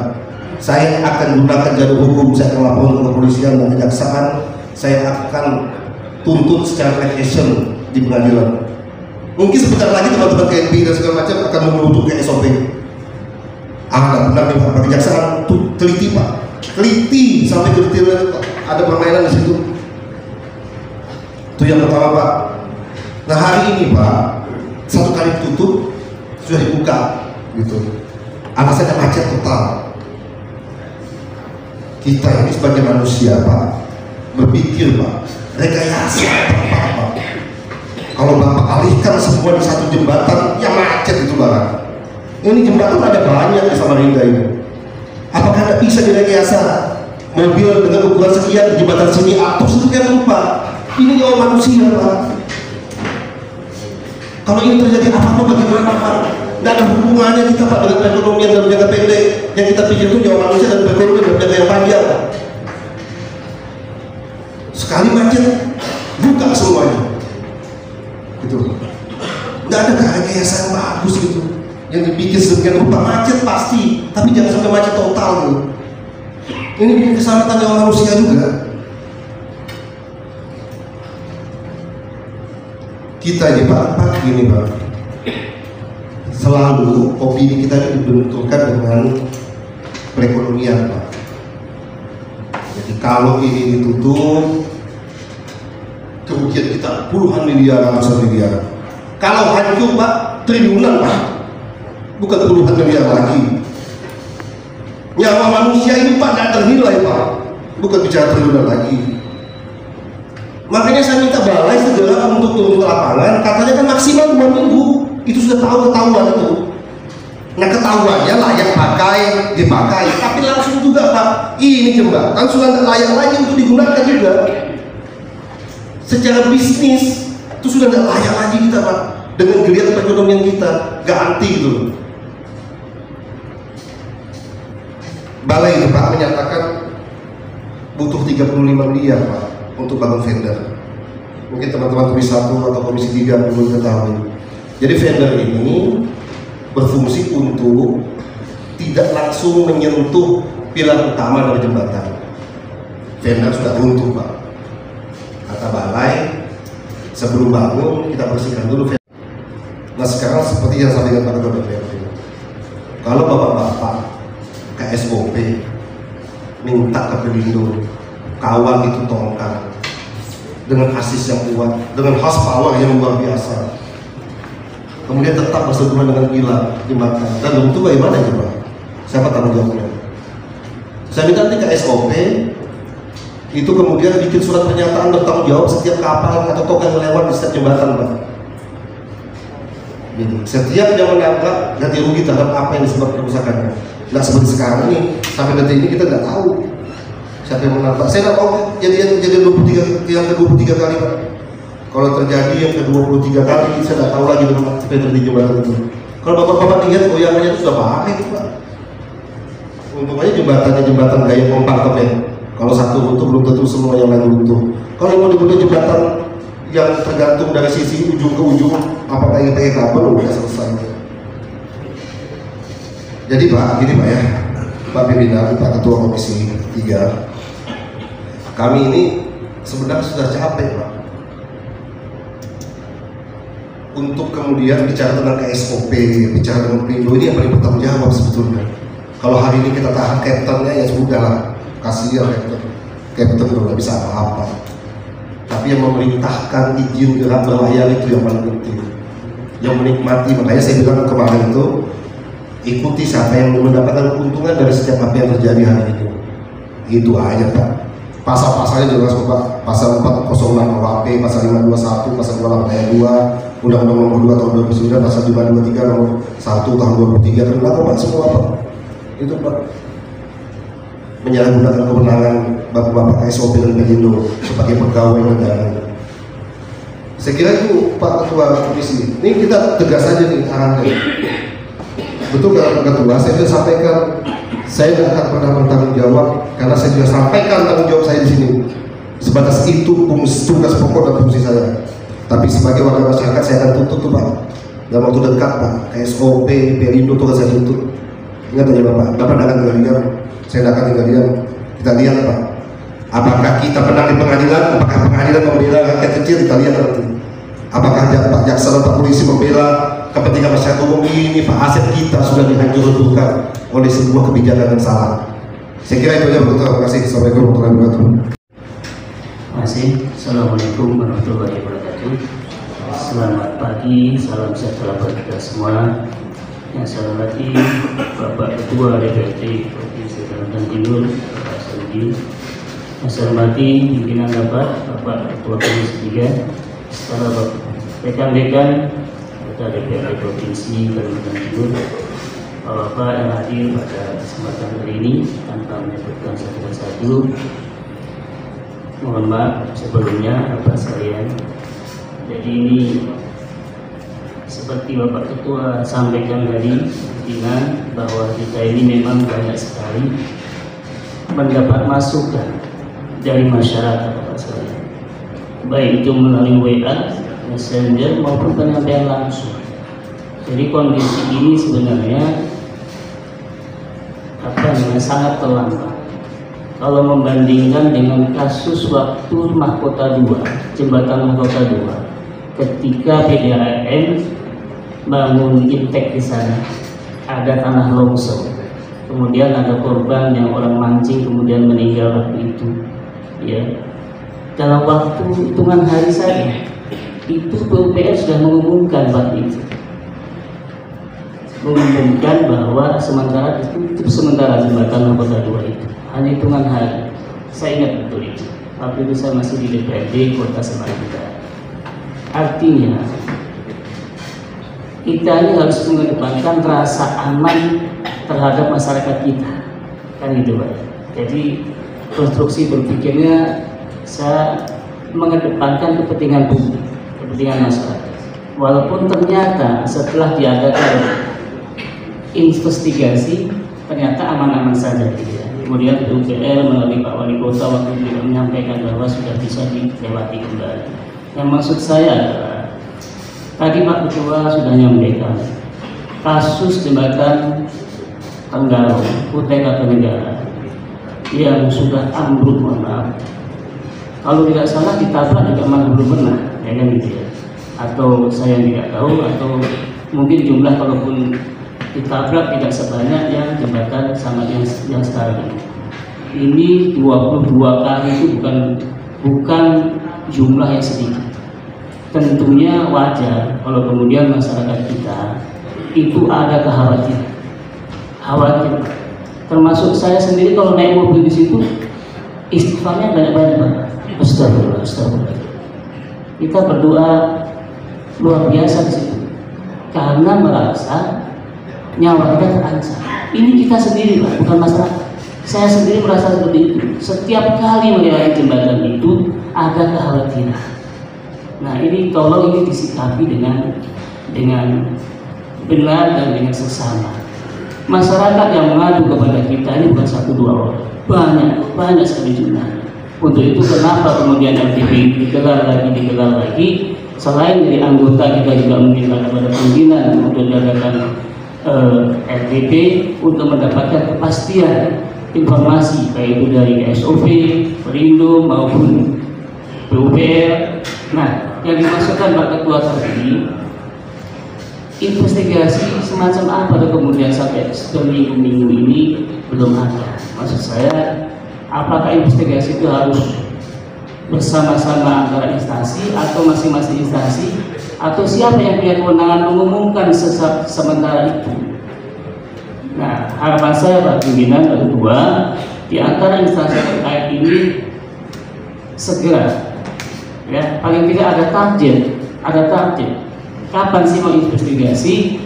saya akan gunakan jalur hukum, saya akan lapor ke kepolisian dan kejaksaan, saya akan tuntut secara action di pengadilan. Mungkin sebentar lagi teman-teman KNP dan segala macam akan menuntut ke SOP. Benar nih Pak, kejaksaan tuh teliti Pak, teliti sampai detail ada permainan di situ. Itu yang pertama Pak. Nah hari ini Pak, 1 kali tutup sudah dibuka, gitu. Alasannya macet total. Kita ini sebagai manusia Pak, berpikir Pak, rekayasa Pak. Kalau Bapak alihkan semua di satu jembatan, yang macet itu barang. Ini jembatan ada banyak di Samarinda ini. Apakah tidak bisa direkayasa? Mobil dengan ukuran sekian di jembatan sini atau sekian rupa. Ini nyawa manusia Pak. Kalau ini terjadi apa-apa bagaimana Pak? Tidak ada hubungannya kita Pak dengan perekonomian dalam jangka pendek. Yang kita pikir itu nyawa manusia dan perekonomian dalam jangka yang panjang. Sekali macet, buka semuanya. Gitu. Nggak ada rekayasa yang bagus gitu, yang dibikin sedemikian rupa. Macet pasti, tapi jangan sampai macet total gitu. Ini bikin keselamatan nyawa manusia juga. Kita ini Pak gini Pak, selalu opini kita ini dibenturkan dengan perekonomian Pak. Jadi kalau ini ditutup, kerugian kita puluhan miliar, ratusan miliar. Kalau hancur Pak, triliunan Pak, bukan puluhan miliar lagi. Nyawa manusia ini Pak tidak ternilai Pak, bukan bicara triliunan lagi. Makanya saya minta balai segera untuk turun ke lapangan. Katanya kan maksimal 2 minggu, itu sudah tahu ketahuan itu. Nah ketahuannya layak dipakai, tapi langsung juga Pak, ini jembatan sudah tidak layak lagi untuk digunakan juga. Secara bisnis itu sudah tidak layak lagi kita Pak, dengan geliat perekonomian kita, gak anti gitu loh. Balai itu Pak menyatakan butuh 35 miliar Pak untuk bangun vendor. Mungkin teman-teman Komisi 1 atau Komisi 3 belum ketahui. Jadi vendor ini berfungsi untuk tidak langsung menyentuh pilar utama dari jembatan. Vendor sudah runtuh Pak. Kata Balai, sebelum bangun kita bersihkan dulu vendor. Nah sekarang seperti yang saya sampaikan pada Ketua DPRD, kalau bapak-bapak KSOP minta ke Pelindo kawal itu tongkang dengan asis yang kuat, dengan horsepower yang luar biasa, kemudian tetap bersentuhan dengan pilar jembatan dan itu bagaimana itu Pak? Siapa tanggung jawabnya? Saya minta nanti KSOP itu kemudian bikin surat pernyataan bertanggung jawab setiap kapal atau tongkang yang lewat di setiap jembatan Pak. Jadi, setiap yang menabrak ganti rugi terhadap apa yang disebabkan kerusakannya. Nggak seperti sekarang ini, sampai detik ini kita nggak tahu siapa yang menabrak. Saya nggak tahu jadi 23 yang ke-23 kali Pak. Kalau terjadi yang ke-23 kali, saya nggak tahu lagi dengan apa yang terjadi jembatan itu. Kalau bapak-bapak lihat goyangannya itu sudah bahaya itu Pak. Untung aja jembatan gaya kompartemen. Kalau satu runtuh belum tentu semua yang lain runtuh. Kalau mau dibuat jembatan yang tergantung dari sisi ujung ke ujung, apakah ini pakai kabel udah selesai. Jadi Pak, gini Pak ya, Pak Pimpinan, Pak Ketua Komisi 3, kami ini sebenarnya sudah capek Pak untuk kemudian bicara tentang KSOP, bicara dengan Pelindo, ini yang paling bertanggung jawab sebetulnya. Kalau hari ini kita tahan kaptennya ya sudah lah, kasihan kapten udah nggak bisa apa-apa. Tapi yang memerintahkan izin gerak berlayar itu yang paling penting, yang menikmati. Makanya saya bilang kemarin itu, ikuti siapa yang mendapatkan keuntungan dari setiap apa yang terjadi hari ini. Itu aja Pak. Pasal-pasalnya jelas Pak. Pasal 406 KUHP, pasal 521, pasal 28 ayat 2, Undang-Undang Nomor 2 Tahun 2009, pasal 523 Nomor 1 Tahun 2003 tentang Pak semua Pak. Itu Pak. Menyalahgunakan kewenangan bapak-bapak KSOP dan Pelindo sebagai pegawai negara. Saya kira itu Pak Ketua Komisi. Ini kita tegas aja nih arahannya. Betul Pak Ketua, saya sudah sampaikan, saya tidak akan pernah bertanggung jawab karena saya sudah sampaikan tanggung jawab saya di sini. Sebatas itu tugas pokok dan fungsi saya. Tapi sebagai warga masyarakat saya akan tuntut tuh Pak. Dalam waktu dekat Pak, KSOP, Pelindo tugas saya tuntut. Ingat aja Bapak, Bapak tidak akan tinggal diam, saya tidak akan tinggal diam. Kita lihat Pak, apakah kita menang di pengadilan, apakah pengadilan membela rakyat kecil, kita lihat nanti. Apakah Pak Jaksa dan Pak Polisi membela kepentingan masyarakat umum ini, Pak, aset kita sudah dihancur-hancurkan oleh sebuah kebijakan yang salah. Saya kira itu aja Pak. Terima kasih. Assalamualaikum warahmatullahi wabarakatuh. Terima kasih. Assalamualaikum warahmatullahi wabarakatuh. Selamat pagi, salam sejahtera bagi kita semua. Yang saya hormati Bapak Ketua DPRD Provinsi Kalimantan Timur, Bapak Sudi. Yang saya hormati pimpinan Bapak Ketua Komisi 3, setelah rekan-rekan anggota DPRD Provinsi Kalimantan Timur, Bapak yang hadir pada kesempatan hari ini tanpa menyebutkan satu persatu. Mohon maaf sebelumnya Bapak sekalian. Jadi ini seperti Bapak Ketua sampaikan tadi, pimpinan, bahwa kita ini memang banyak sekali mendapat masukan dari masyarakat Bapak sekalian, baik itu melalui WA, Messenger maupun penyampaian langsung. Jadi kondisi ini sebenarnya sangat terlambat kalau membandingkan dengan kasus waktu Mahkota 2, jembatan Mahkota 2, ketika PDAM bangun intek di sana, ada tanah longsor, kemudian ada korban yang orang mancing kemudian meninggal waktu itu, ya. Dalam waktu hitungan hari saja itu PUPR sudah mengumumkan waktu itu, mengumumkan bahwa sementara itu sementara jembatan Mahkota 2 itu hanya hitungan hari. Saya ingat betul itu. Waktu itu saya masih di DPRD Kota Samarinda. Artinya kita ini harus mengedepankan rasa aman terhadap masyarakat kita, kan gitu Pak. Jadi konstruksi berpikirnya saya mengedepankan kepentingan publik, kepentingan masyarakat. Walaupun ternyata setelah diadakan investigasi ternyata aman-aman saja gitu ya. Kemudian PUPR melalui Pak Wali Kota waktu itu menyampaikan bahwa sudah bisa dilewati kembali. Yang maksud saya adalah tadi Pak Ketua sudah menyampaikan kasus jembatan Tenggarong, Kutai Kartanegara yang sudah ambruk, mohon maaf. Kalau tidak salah ditabrak juga masih belum pernah, ya kan gitu ya. Atau saya tidak tahu, atau mungkin jumlah kalaupun ditabrak tidak sebanyak yang jembatan sama yang sekarang ini. Ini 22 kali itu bukan jumlah yang sedikit. Tentunya wajar kalau kemudian masyarakat kita itu ada kekhawatiran, khawatir. Termasuk saya sendiri kalau naik mobil di situ istighfarnya banyak-banyak Pak. Astagfirullah, astagfirullah. Kita berdoa luar biasa di situ karena merasa nyawa kita terancam. Ini kita sendiri Pak, bukan masyarakat. Saya sendiri merasa seperti itu. Setiap kali melewati jembatan itu ada kekhawatiran. Nah ini tolong ini disikapi dengan benar dan dengan sesama. Masyarakat yang mengadu kepada kita ini bukan 1-2 orang, banyak sekali jumlahnya. Untuk itu kenapa kemudian LTP digelar lagi. Selain dari anggota kita juga meminta kepada pimpinan untuk diadakan LTP untuk mendapatkan kepastian informasi baik itu dari SOP, Perindo maupun PUPR. Nah, yang dimaksudkan Pak Ketua tadi investigasi semacam apa kemudian sampai seminggu ini belum ada. Maksud saya, apakah investigasi itu harus bersama-sama antara instansi atau masing-masing instansi, atau siapa yang punya kewenangan mengumumkan sementara itu? Nah, harapan saya Pak Pimpinan kedua di antara instansi terkait ini segera, ya paling tidak ada target. Kapan sih mau investigasi?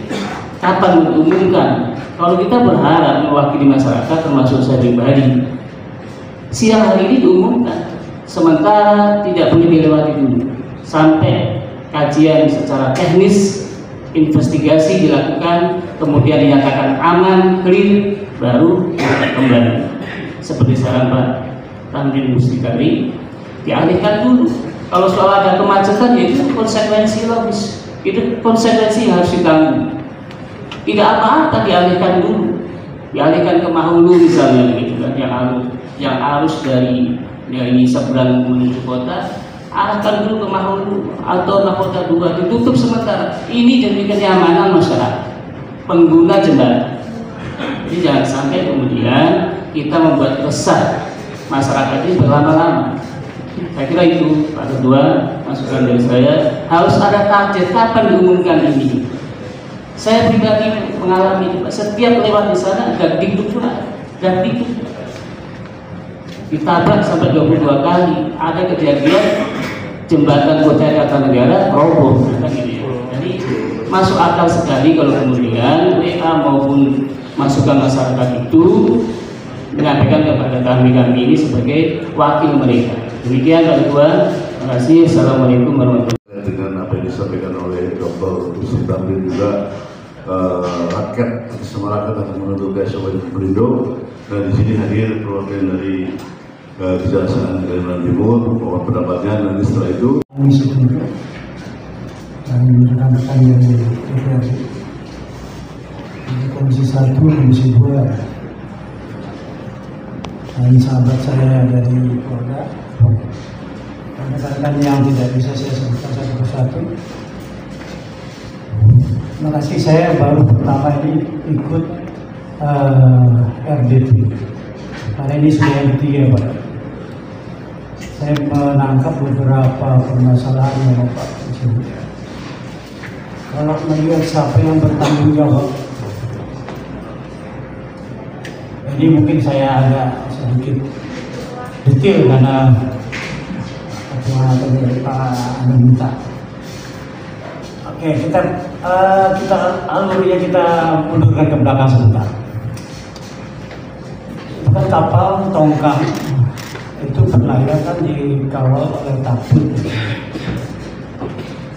Kapan mengumumkan? Kalau kita berharap mewakili masyarakat, termasuk saya pribadi, siang hari ini diumumkan, sementara tidak boleh dilewati dulu sampai kajian secara teknis, investigasi dilakukan, kemudian dinyatakan aman, clear, baru kembali. Seperti saran Pak Tamrin Musti tadi, dialihkan dulu. Kalau soal ada kemacetan, ya itu konsekuensi logis, itu konsekuensi yang harus ditanggung. Tidak apa-apa dialihkan dulu, dialihkan ke Mahulu misalnya, gitu kan, yang arus dari seberang menuju kota, arahkan dulu ke Mahulu atau Mahkota 2, ditutup sementara. Ini demi kenyamanan masyarakat pengguna jembatan. Jadi jangan sampai kemudian kita membuat resah masyarakat ini berlama-lama. Saya kira itu Pak Ketua, masukan dari saya. Harus ada target kapan diumumkan ini. Saya pribadi mengalami setiap lewat di sana dikduk pula, ditabrak sampai 22 kali. Ada kejadian jembatan Kutai Kartanegara roboh. Jadi masuk akal sekali kalau kemudian WA maupun masukan masyarakat itu menyampaikan kepada kami ini sebagai wakil mereka. Demikian Pak Ketua, terima kasih. Assalamualaikum warahmatullahi wabarakatuh. Dengan apa yang disampaikan oleh Dr. Musti Tamrin juga, rakyat masyarakat akan menuntut SOP Perindo, dan di sini hadir perwakilan dari Kejaksaan Kalimantan Timur mohon pendapatnya. Nanti setelah itu Komisi 3 dan rekan-rekan yang DPR, Komisi 1, Komisi 2, dan sahabat saya dari Polda, rekan-rekan yang tidak bisa saya sebutkan satu persatu. Terima kasih. Saya baru pertama ini ikut RDP karena ini sudah yang ketiga Pak. Saya menangkap beberapa permasalahan yang Bapak sebut. Kalau melihat siapa yang bertanggung jawab, ini mungkin saya agak sedikit detail karena Pak minta. Oke, kita alurnya kita mundurkan ke belakang sebentar. Itu kan kapal tongkang itu berlayar kan dikawal oleh tabut.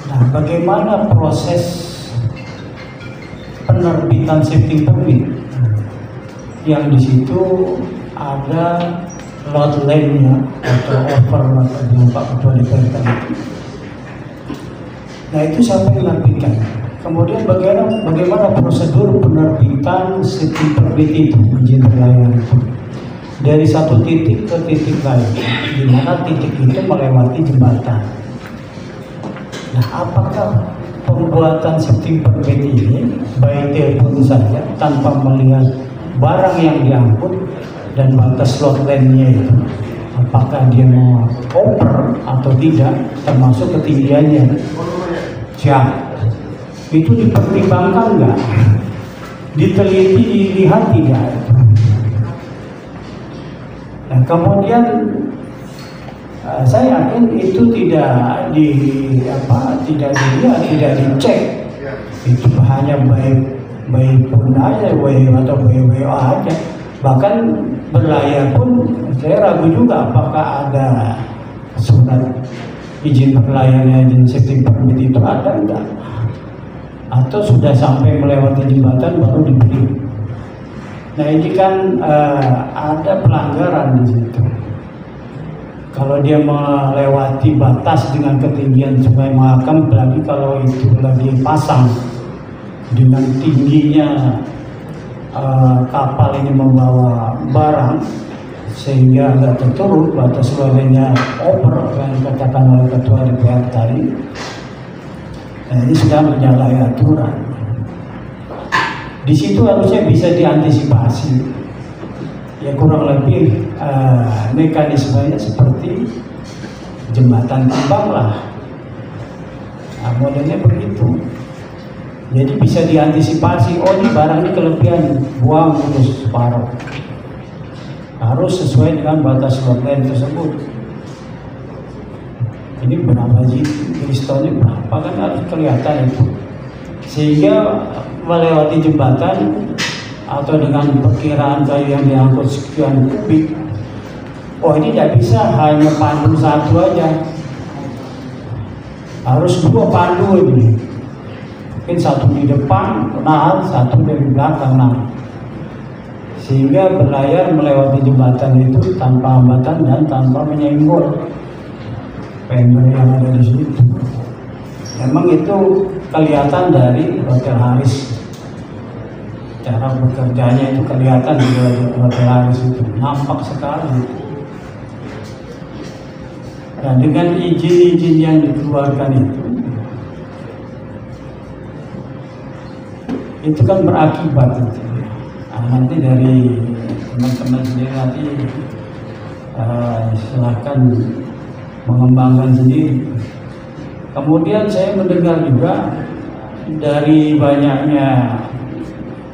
Nah, bagaimana proses penerbitan safety permit yang di situ ada load lane-nya atau overload yang Pak Ketua DPR tadi. Nah, itu siapa yang menerbitkan? Kemudian bagaimana prosedur penerbitan safety permit itu, izin berlayar itu dari satu titik ke titik lain, di mana titik itu melewati jembatan. Nah, apakah pembuatan safety permit ini by telepon saja tanpa melihat barang yang diangkut dan batas load lane-nya itu, apakah dia mau over atau tidak, termasuk ketinggiannya, siap, itu dipertimbangkan nggak? Diteliti, dilihat tidak? Nah, kemudian saya yakin itu tidak dilihat, tidak dicek. Itu hanya baik pun aja, atau baik aja. Bahkan berlayar pun saya ragu juga apakah ada surat izin berlayarnya, izin safety permit itu ada enggak? Atau sudah sampai melewati jembatan baru diberi. Nah, ini kan ada pelanggaran di situ. Kalau dia melewati batas dengan ketinggian Sungai Mahakam, apalagi kalau itu lagi pasang dengan tingginya kapal ini membawa barang sehingga agak terturun batas lolenya over yang dikatakan oleh Ketua DPR tadi. Nah, ini sudah menyalahi aturan. Di situ harusnya bisa diantisipasi. Ya kurang lebih mekanismenya seperti jembatan tambang lah. Nah, modelnya begitu. Jadi bisa diantisipasi. Oh, ini barang ini kelebihan, buang terus separuh. Harus sesuai dengan batas load lane tersebut. Ini berapa sih? Kristalnya berapa kan harus kelihatan itu. Sehingga melewati jembatan atau dengan perkiraan kayu yang diangkut sekian kubik, oh ini tidak bisa hanya pandu satu aja, harus dua pandu ini, mungkin satu di depan nahan, satu dari belakang nahan, sehingga berlayar melewati jembatan itu tanpa hambatan dan tanpa menyenggol pember yang ada di situ. Memang itu kelihatan dari Hotel Haris. Cara bekerjanya itu kelihatan di Hotel Haris itu, nampak sekali. Dan dengan izin-izin yang dikeluarkan itu kan berakibat itu. Nah, nanti dari teman-teman sendiri nanti silahkan mengembangkan sendiri. Kemudian saya mendengar juga dari banyaknya,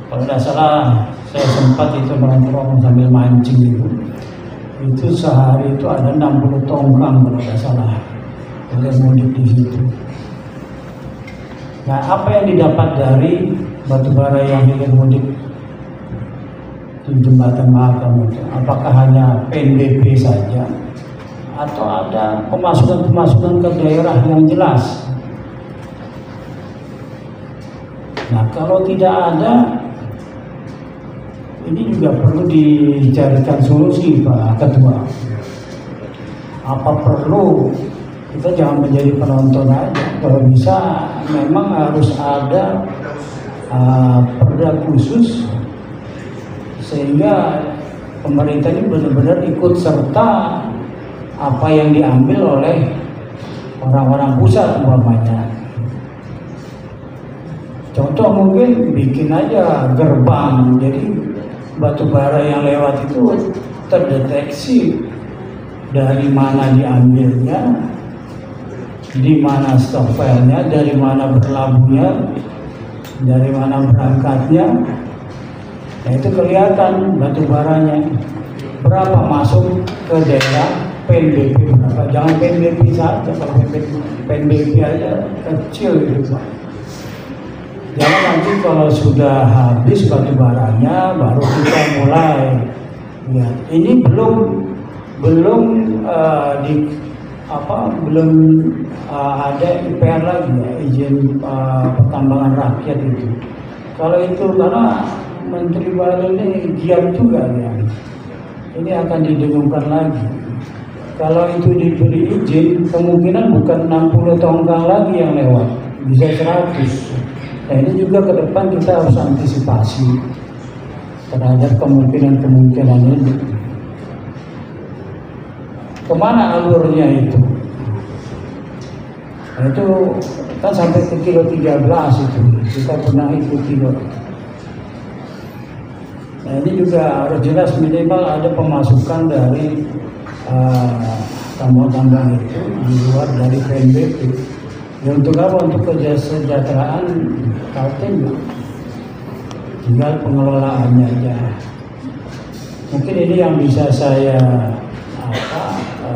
kalau tidak salah saya sempat itu nongkrong sambil mancing itu sehari itu ada 60 tongkang kalau tidak salah oleh mudik di situ. Nah, apa yang didapat dari batubara yang hilir mudik di jembatan Mahakam itu? Apakah hanya PNBP saja atau ada pemasukan-pemasukan ke daerah yang jelas? Nah, kalau tidak ada, ini juga perlu dicarikan solusi, Pak Ketua. Apa perlu kita jangan menjadi penonton aja? Kalau bisa memang harus ada perda khusus sehingga pemerintah ini benar-benar ikut serta apa yang diambil oleh orang-orang pusat umpamanya. Contoh mungkin bikin aja gerbang, jadi batubara yang lewat itu terdeteksi dari mana diambilnya, di mana stockpile-nya, dari mana berlabuhnya, dari mana berangkatnya. Nah, itu kelihatan batubaranya berapa masuk ke daerah PNBP berapa. Jangan PNBP saja, kalau PNBP aja kecil gitu Pak. Karena nanti kalau sudah habis batu baranya baru kita mulai. Ya, ini belum ada IPR lagi ya, izin pertambangan rakyat itu. Kalau itu karena Menteri Baru ini giat juga ya, ini akan didengungkan lagi. Kalau itu diberi izin, kemungkinan bukan 60 tongkang lagi yang lewat, bisa 100. Nah ini juga ke depan kita harus antisipasi terhadap kemungkinan ini. Kemana alurnya itu? Nah, itu kan sampai ke kilo 13 itu, kita pernah ikuti loh. Nah ini juga harus jelas minimal ada pemasukan dari tambang-tambang itu di luar dari PNBP. Ya untuk apa? Untuk kesejahteraan Kaltim. Tinggal pengelolaannya aja. Mungkin ini yang bisa saya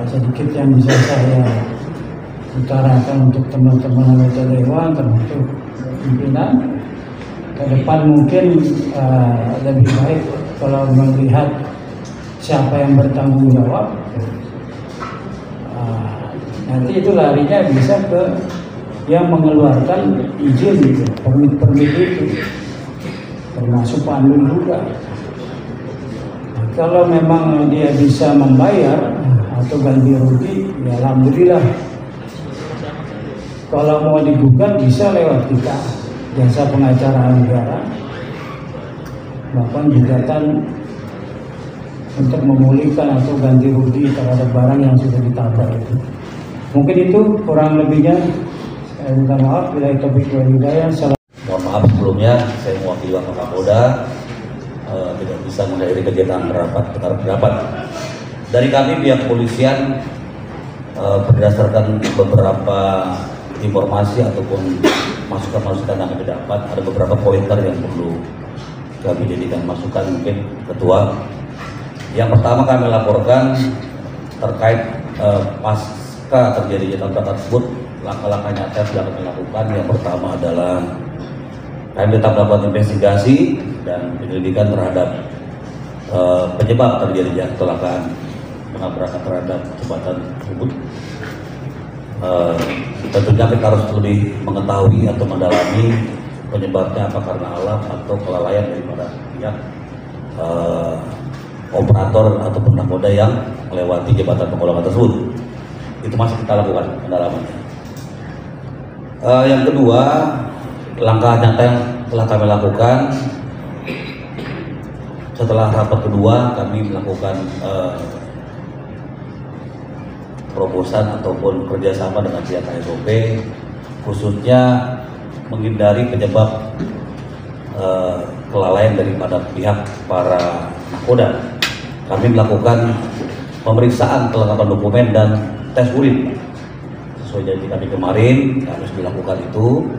sedikit yang bisa saya utarakan untuk teman-teman anggota dewan termasuk pimpinan. Ke depan mungkin lebih baik kalau melihat siapa yang bertanggung jawab, nanti itu larinya bisa ke yang mengeluarkan izin gitu, permit itu, termasuk Pandu juga. Nah, kalau memang dia bisa membayar atau ganti rugi, ya alhamdulillah. Kalau mau digugat bisa lewat kita, jasa pengacara negara, melakukan gugatan untuk memulihkan atau ganti rugi terhadap barang yang sudah ditabrak itu. Mungkin itu kurang lebihnya. Saya minta maaf bila itu hidayah. Mohon maaf sebelumnya, saya mewakili Wakil Kapolda tidak bisa menghadiri kegiatan rapat. Dari kami pihak kepolisian berdasarkan beberapa informasi ataupun masukan-masukan yang didapat, ada beberapa pointer yang perlu kami jadikan masukan mungkin Ketua. Yang pertama kami laporkan terkait pasca terjadinya tabrakan tersebut, langkah-langkah nyata yang sudah kami lakukan. Yang pertama adalah kami tetap melakukan investigasi dan penyelidikan terhadap penyebab terjadinya kecelakaan penabrakan terhadap jembatan tersebut. Tentunya kita harus lebih mengetahui atau mendalami penyebabnya, apa karena alam atau kelalaian daripada pihak operator ataupun nakoda yang melewati jembatan penggolongan tersebut. Itu masih kita lakukan pendalamannya. Yang kedua, langkah nyata yang telah kami lakukan setelah rapat kedua, kami melakukan terobosan ataupun kerjasama dengan pihak KSOP, khususnya menghindari penyebab kelalaian daripada pihak para nakoda. Kami melakukan pemeriksaan kelengkapan dokumen dan tes urin sesuai janji kami kemarin. Harus dilakukan itu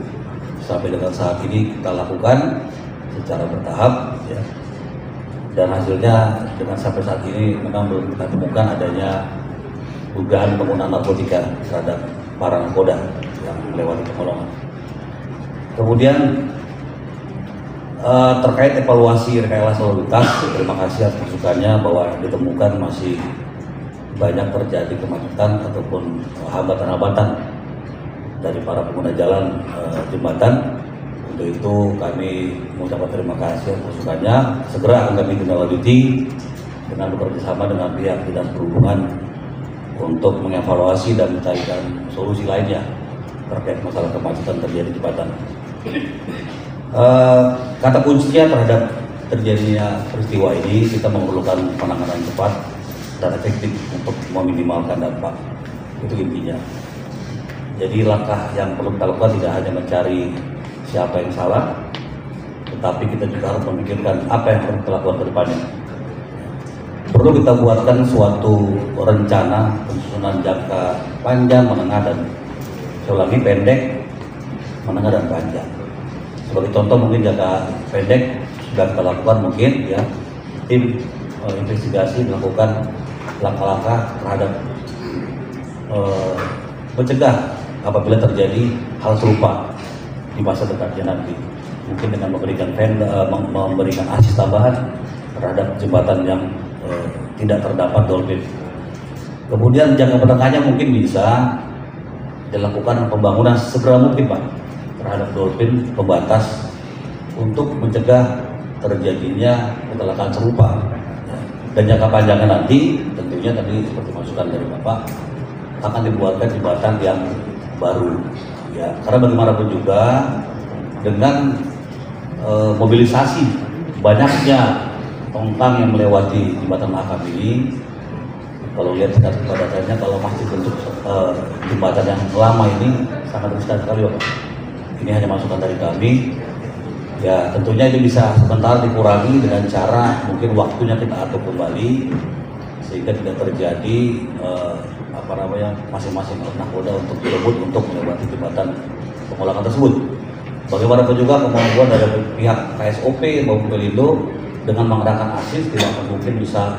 sampai dengan saat ini kita lakukan secara bertahap ya. Dan hasilnya dengan sampai saat ini memang belum kita temukan adanya dugaan penggunaan narkotika terhadap para nakoda yang melewati penggolongan. Kemudian terkait evaluasi rekayasa lalu lintas, terima kasih atas masukannya bahwa ditemukan masih banyak terjadi kemacetan ataupun hambatan-hambatan dari para pengguna jalan jembatan. Untuk itu kami mengucapkan terima kasih atas masukannya. Segera akan kami tindaklanjuti dengan bekerjasama dengan pihak dinas perhubungan untuk mengevaluasi dan mencarikan solusi lainnya terkait masalah kemacetan terjadi di jembatan. Kata kuncinya terhadap terjadinya peristiwa ini, kita memerlukan penanganan cepat dan efektif untuk meminimalkan dampak. Itu intinya. Jadi langkah yang perlu kita lakukan tidak hanya mencari siapa yang salah, tetapi kita juga harus memikirkan apa yang harus kita lakukan ke depannya. Perlu kita buatkan suatu rencana penyusunan jangka panjang, menengah, dan selagi pendek, menengah, dan panjang. Sebagai contoh mungkin jangka pendek sudah kita lakukan mungkin ya, tim investigasi melakukan langkah-langkah terhadap mencegah apabila terjadi hal serupa di masa dekatnya nanti. mungkin dengan memberikan akses tambahan terhadap jembatan yang tidak terdapat dolphin. Kemudian jangka menengahnya mungkin bisa dilakukan pembangunan segera mungkin Pak terhadap dolphin pembatas untuk mencegah terjadinya kecelakaan serupa. Dan jangka panjangnya nanti tentunya tadi seperti masukan dari Bapak akan dibuatkan jembatan yang baru ya, karena bagaimanapun juga dengan mobilisasi banyaknya tongkang yang melewati jembatan Mahakam ini, kalau lihat tingkat kepadatannya, kalau masih bentuk jembatan yang lama ini sangat riskan sekali Bapak. Ini hanya masukan dari kami. Ya tentunya itu bisa sebentar dikurangi dengan cara mungkin waktunya kita atur kembali sehingga tidak terjadi masing-masing nakoda untuk berebut untuk melewati jembatan pengulangan tersebut. Bagaimanapun juga kemampuan dari pihak KSOP maupun Pelindo dengan mengadakan akses tidak mungkin bisa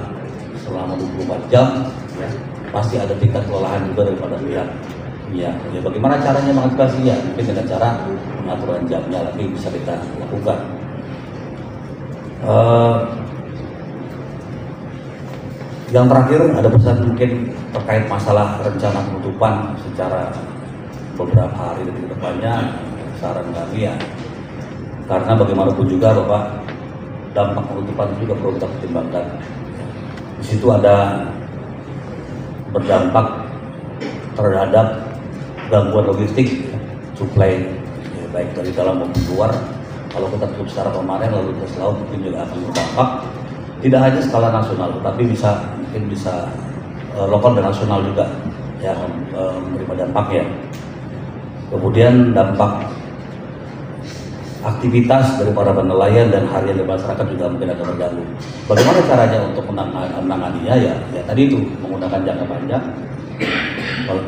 selama 24 jam ya, pasti ada tingkat kelelahan juga daripada pihak ya. Bagaimana caranya mengantisipasinya? Mungkin dengan cara pengaturan jamnya lagi bisa kita lakukan. Yang terakhir ada pesan mungkin terkait masalah rencana penutupan secara beberapa hari ke depannya. Saran kami ya, karena bagaimanapun juga Bapak, dampak penutupan juga perlu kita pertimbangkan. Di situ ada berdampak terhadap gangguan logistik, supply ya, baik dari dalam maupun luar. Kalau kita tutup secara permanen lalu lintas laut mungkin juga akan berdampak tidak hanya skala nasional, tapi mungkin bisa lokal dan nasional juga ya menerima dampaknya. Kemudian dampak aktivitas dari para nelayan dan harian dari masyarakat juga mungkin akan terganggu. Bagaimana caranya untuk menanganinya ya tadi itu menggunakan jangka panjang,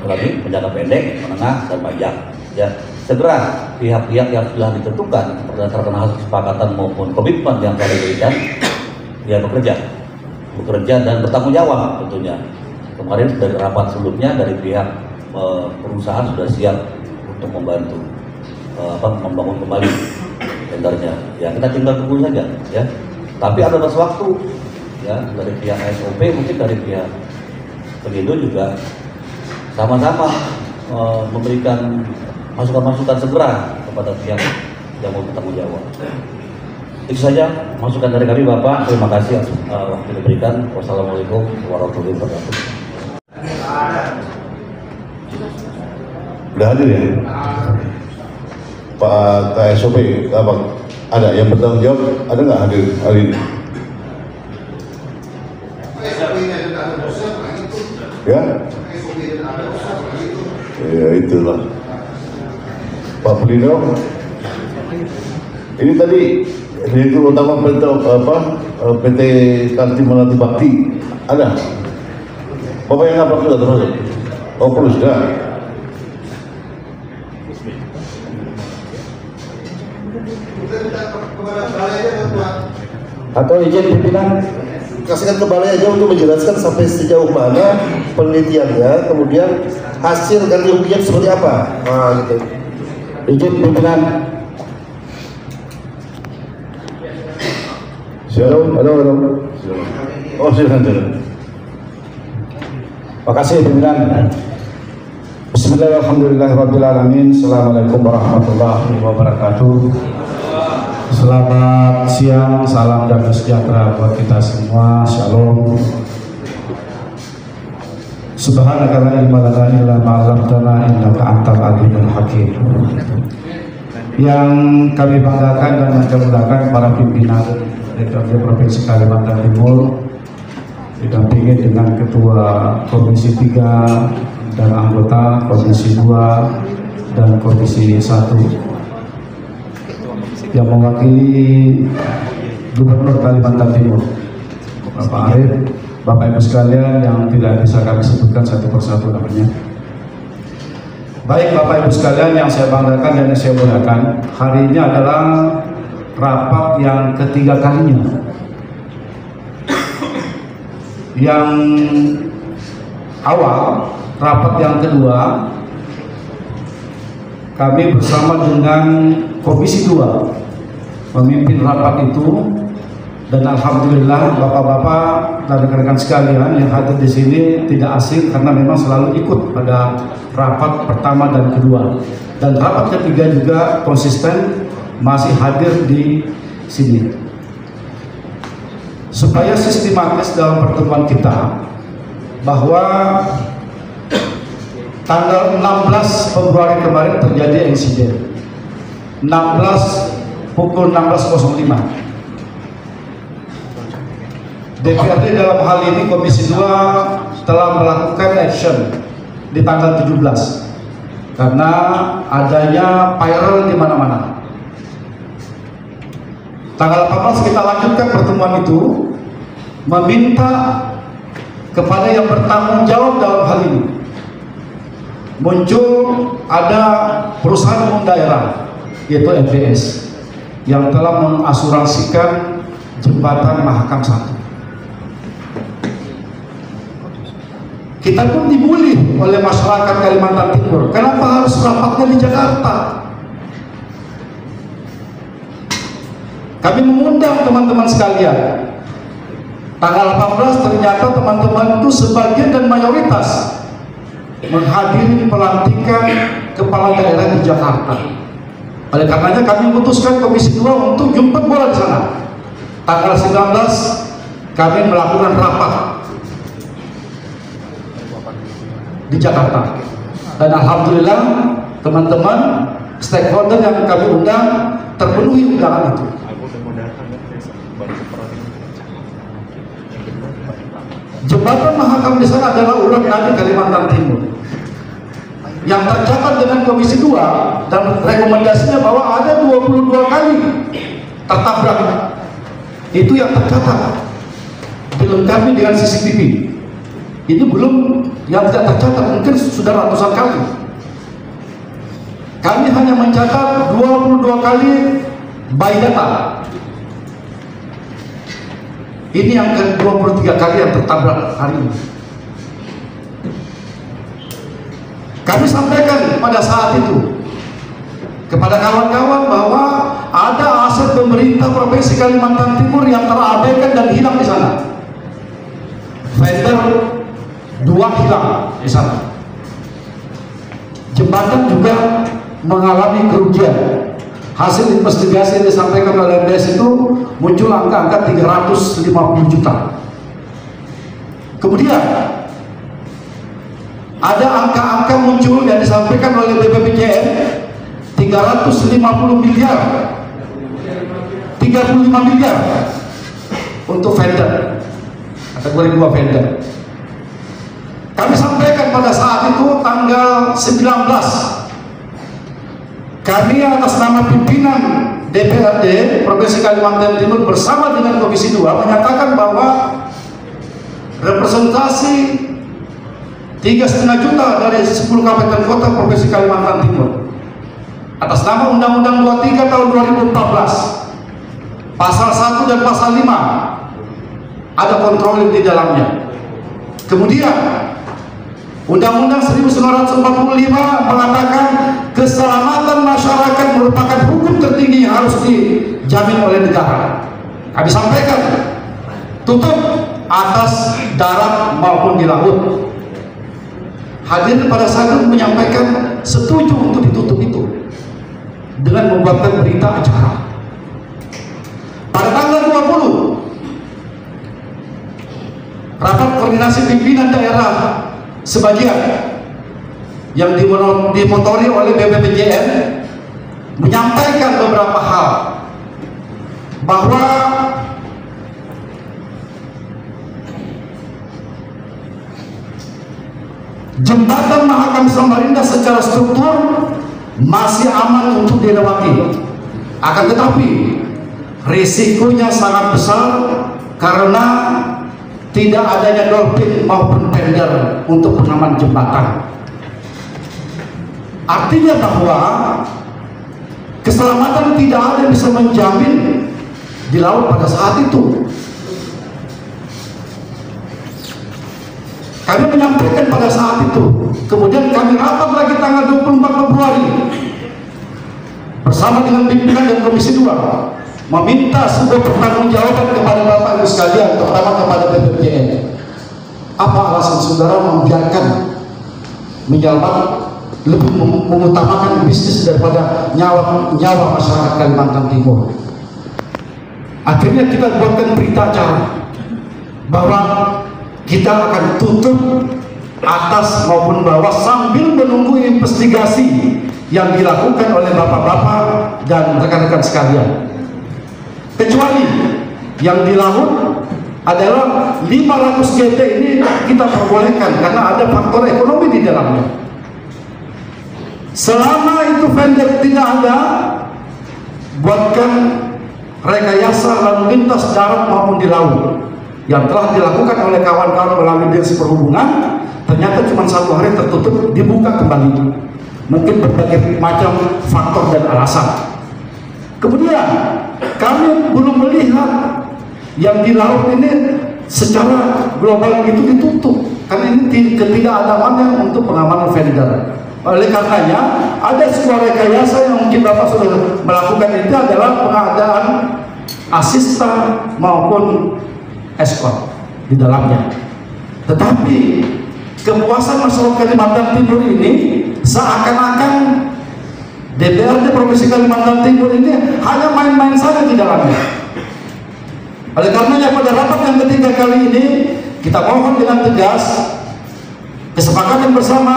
lagi jangka pendek, menengah dan panjang. Ya segera pihak-pihak yang sudah ditentukan berdasarkan hasil kesepakatan maupun komitmen yang telah diberikan, ya bekerja dan bertanggung jawab tentunya. Kemarin dari rapat sebelumnya dari pihak perusahaan sudah siap untuk membantu membangun kembali tendernya. Ya kita tinggal tunggu saja ya. Tapi ada batas waktu ya dari pihak SOP mungkin dari pihak Pelindo juga sama-sama memberikan masukan-masukan segera kepada pihak yang mau bertanggung jawab. Itu saja masukan dari kami Bapak. Terima kasih waktu diberikan. Wassalamualaikum warahmatullahi wabarakatuh. Udah hadir ya? Pak KSOP, Abang, ada yang bertanggung jawab, ada nggak hadir hari ini? Ya? Ya itulah. Pak Pelindo, ini tadi Direktur Utama PT Kaltim Melati Bakti, ada? Bapak yang apa sudah termasuk? Oh perlu sudah. Atau izin pimpinan Kasihkan ke balai aja untuk menjelaskan sampai sejauh mana penelitiannya, kemudian hasil ganti ruginya seperti apa. Nah, gitu. Izin pimpinan. Halo. Oh silakan. Makasih pimpinan. Bismillahirrahmanirrahim. Assalamualaikum warahmatullahi wabarakatuh. Selamat siang, salam damai sejahtera buat kita semua. Shalom. Subhanaka la ilma lana illa ma 'allamtana innaka antal alimul hakim. Yang kami banggakan dan memuliakan para pimpinan DPRD Provinsi Kalimantan Timur didampingi dengan Ketua Komisi 3 dan anggota Komisi 2 dan Komisi 1 yang mewakili Gubernur Kalimantan Timur, Bapak Arif, Bapak Ibu sekalian yang tidak bisa kami sebutkan satu persatu namanya. Baik Bapak Ibu sekalian yang saya banggakan dan yang saya muliakan, hari ini adalah rapat yang ketiga kalinya. Yang awal, rapat yang kedua, kami bersama dengan Komisi 2 memimpin rapat itu, dan alhamdulillah bapak-bapak dan rekan-rekan sekalian yang hadir di sini tidak asing karena memang selalu ikut pada rapat pertama dan kedua, dan rapat ketiga juga konsisten masih hadir di sini. Supaya sistematis dalam pertemuan kita, bahwa tanggal 16 Februari kemarin terjadi insiden 16 pukul 16.05. DPRD dalam hal ini Komisi 2 telah melakukan action di tanggal 17 karena adanya viral di mana-mana. Tanggal 18 kita lanjutkan pertemuan itu, meminta kepada yang bertanggung jawab dalam hal ini. Muncul ada perusahaan umum daerah, yaitu MBS, yang telah mengasuransikan jembatan Mahakam 1. Kita pun dibully oleh masyarakat Kalimantan Timur. Kenapa harus rapatnya di Jakarta? Kami mengundang teman-teman sekalian. Tanggal 18 ternyata teman-teman itu sebagian dan mayoritas menghadiri pelantikan kepala daerah di Jakarta. Oleh karenanya kami memutuskan Komisi 2 untuk jemput bola di sana. Tanggal 19 kami melakukan rapat di Jakarta. Dan alhamdulillah teman-teman stakeholder yang kami undang terpenuhi undangan itu. Jembatan Mahakam di sana adalah urat nadi Kalimantan Timur yang tercatat dengan Komisi 2 dan rekomendasinya bahwa ada 22 kali tertabrak. Itu yang tercatat, dilengkapi dengan CCTV. Ini belum yang tidak tercatat, mungkin sudah ratusan kali. Kami hanya mencatat 22 kali by data. Ini yang ke-23 kali yang tertabrak hari ini. Kami sampaikan pada saat itu kepada kawan-kawan bahwa ada aset pemerintah Provinsi Kalimantan Timur yang terabaikan dan hilang di sana. Vendor 2 hilang di sana. Jembatan juga mengalami kerugian. Hasil investigasi yang disampaikan oleh MBS itu muncul angka-angka 350 juta. Kemudian ada angka-angka muncul yang disampaikan oleh BPPJN 350 miliar, 35 miliar untuk vendor, kategori 2 vendor. Kami sampaikan pada saat itu tanggal 19, kami atas nama pimpinan DPRD Provinsi Kalimantan Timur bersama dengan Komisi 2 menyatakan bahwa representasi 3,5 juta dari 10 kabupaten kota Provinsi Kalimantan Timur atas nama Undang-Undang 23 tahun 2014 pasal 1 dan pasal 5 ada kontrol di dalamnya. Kemudian Undang-Undang 1945 mengatakan keselamatan masyarakat merupakan hukum tertinggi yang harus dijamin oleh negara. Kami sampaikan tutup atas darat maupun di laut. Hadirin pada saat itu menyampaikan setuju untuk ditutup itu dengan membuatkan berita acara. Pada tanggal 20 rapat koordinasi pimpinan daerah sebagian yang dimotori oleh BPPJN menyampaikan beberapa hal, bahwa jembatan Mahakam Samarinda secara struktur masih aman untuk dilewati, akan tetapi risikonya sangat besar karena tidak adanya dolphin maupun tender untuk pengaman jembatan. Artinya bahwa keselamatan tidak ada yang bisa menjamin di laut pada saat itu. Kami menyampaikan pada saat itu. Kemudian kami rapat lagi tanggal 24 Februari bersama dengan pimpinan dan Komisi 2. meminta sebuah pertanggungjawaban kepada Bapak Ibu sekalian, terutama kepada BPJN. Apa alasan saudara membiarkan menjabat lebih mengutamakan bisnis daripada nyawa masyarakat Kalimantan Timur? Akhirnya kita buatkan berita acara bahwa kita akan tutup atas maupun bawah sambil menunggu investigasi yang dilakukan oleh bapak-bapak dan rekan-rekan sekalian. Kecuali yang di laut adalah 500 GT ini kita perbolehkan karena ada faktor ekonomi di dalamnya. Selama itu vendor tidak ada, buatkan rekayasa lalu lintas darat maupun di laut yang telah dilakukan oleh kawan-kawan melalui Dinas Perhubungan. Ternyata cuma 1 hari tertutup, dibuka kembali. Mungkin berbagai macam faktor dan alasan. Kemudian kami belum melihat yang di laut ini secara global itu ditutup karena ini ketidakadaannya untuk pengamanan vendor. Oleh karenanya ada sebuah rekayasa yang mungkin Bapak sudah melakukan, itu adalah pengadaan asisten maupun escort di dalamnya. Tetapi kepuasan masyarakat Kalimantan Timur ini seakan-akan DPRD Provinsi Kalimantan Timur ini hanya main-main saja di dalamnya. Oleh karenanya pada rapat yang ketiga kali ini kita mohon dengan tegas kesepakatan bersama,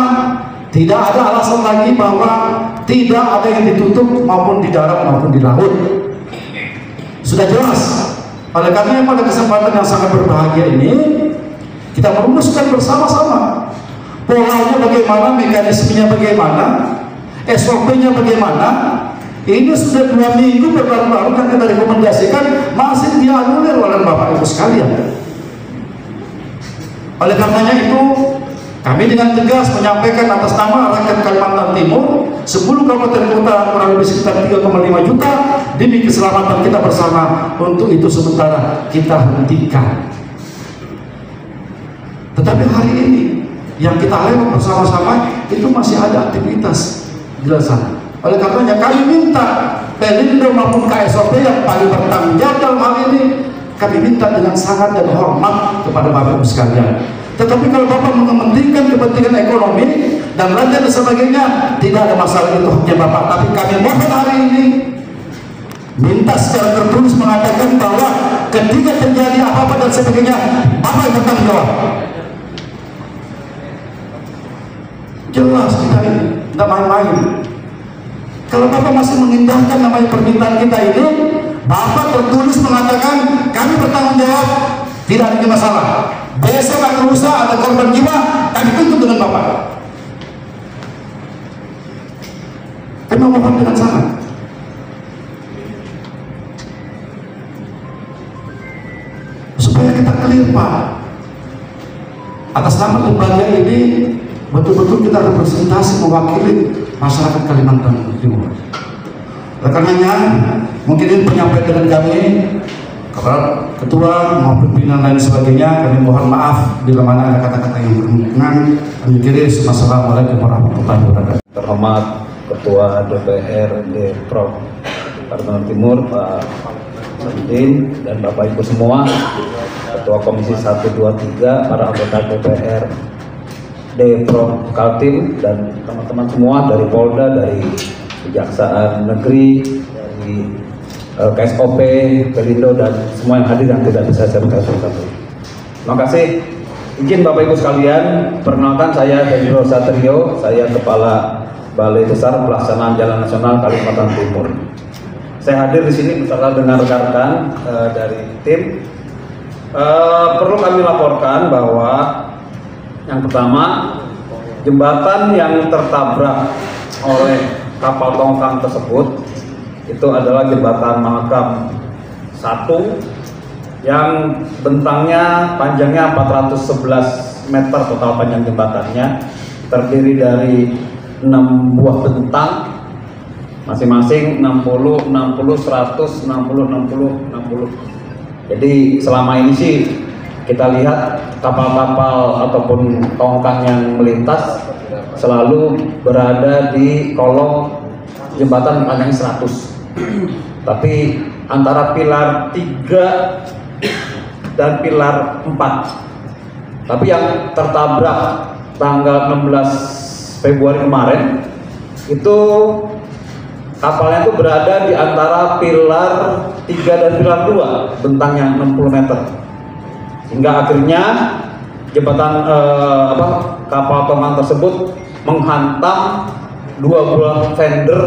tidak ada alasan lagi bahwa tidak ada yang ditutup maupun di darat maupun di laut. Sudah jelas. Oleh karenanya pada kesempatan yang sangat berbahagia ini kita merumuskan bersama-sama polanya bagaimana, mekanismenya bagaimana, SOP-nya bagaimana. Ini sudah 2 minggu berlarut-larut yang kita rekomendasikan masih dianulir oleh Bapak Ibu sekalian. Oleh karenanya itu kami dengan tegas menyampaikan atas nama rakyat Kalimantan Timur 10 kabupaten kota kurang lebih sekitar 3,5 juta demi keselamatan kita bersama, untuk itu sementara kita hentikan. Tetapi hari ini yang kita lewat bersama-sama itu masih ada aktivitas di sana. Oleh karenanya kami minta Pelindo maupun KSOP yang paling bertanggung jawab dalam hal ini, kami minta dengan sangat dan hormat kepada Bapak Ibu sekalian. Tetapi kalau Bapak mementingkan kepentingan ekonomi dan lain dan sebagainya, tidak ada masalah, itu haknya Bapak. Tapi kami mohon hari ini minta secara tertulis mengatakan bahwa ketika terjadi apa-apa dan sebagainya, Bapak yang bertanggung jawab. Jelas kita ini tidak main-main. Kalau Bapak masih mengindahkan namanya permintaan kita ini, Bapak tertulis mengatakan kami bertanggung jawab, tidak ada masalah. Besok atau lusa ada korban jiwa, kami tuntut dengan Bapak. Kami mohon dengan sangat. Supaya kita clear Pak, atas nama lembaga ini betul-betul kita representasi mewakili masyarakat Kalimantan Timur. Karenanya mungkin ini penyampaian dari kami kepada ketua maupun pimpinan lain sebagainya. Kami mohon maaf bila mana ada kata-kata yang berhubungan. Akhirnya Assalamualaikum warahmatullahi wabarakatuh. Terhormat Ketua DPRD Prof Kalimantan Timur Pak Samsudin dan Bapak Ibu semua, Ketua Komisi 1, 2, 3, para anggota DPR Prof Kaltim dan teman-teman semua dari Polda, dari Kejaksaan Negeri, dari KSOP, Pelindo, dan semua yang hadir yang tidak bisa saya sebutkan satu-satu. Terima kasih. Izin Bapak Ibu sekalian, perkenalkan saya Hendro Satrio, saya Kepala Balai Besar Pelaksanaan Jalan Nasional Kalimantan Timur. Saya hadir di sini bersama dengan rekan-rekan dari tim. Perlu kami laporkan bahwa yang pertama, jembatan yang tertabrak oleh kapal tongkang tersebut itu adalah jembatan Mahakam 1 yang bentangnya panjangnya 411 meter total panjang jembatannya, terdiri dari 6 buah bentang masing-masing 60, 60, 100, 60, 60, 60. Jadi selama ini sih kita lihat kapal-kapal ataupun tongkang yang melintas selalu berada di kolong jembatan panjang 100. Tapi antara pilar 3 dan pilar 4. Tapi yang tertabrak tanggal 16 Februari kemarin itu kapalnya itu berada di antara pilar 3 dan pilar 2, bentangnya 60 meter. Hingga akhirnya jembatan kapal teman tersebut menghantam 2 buah fender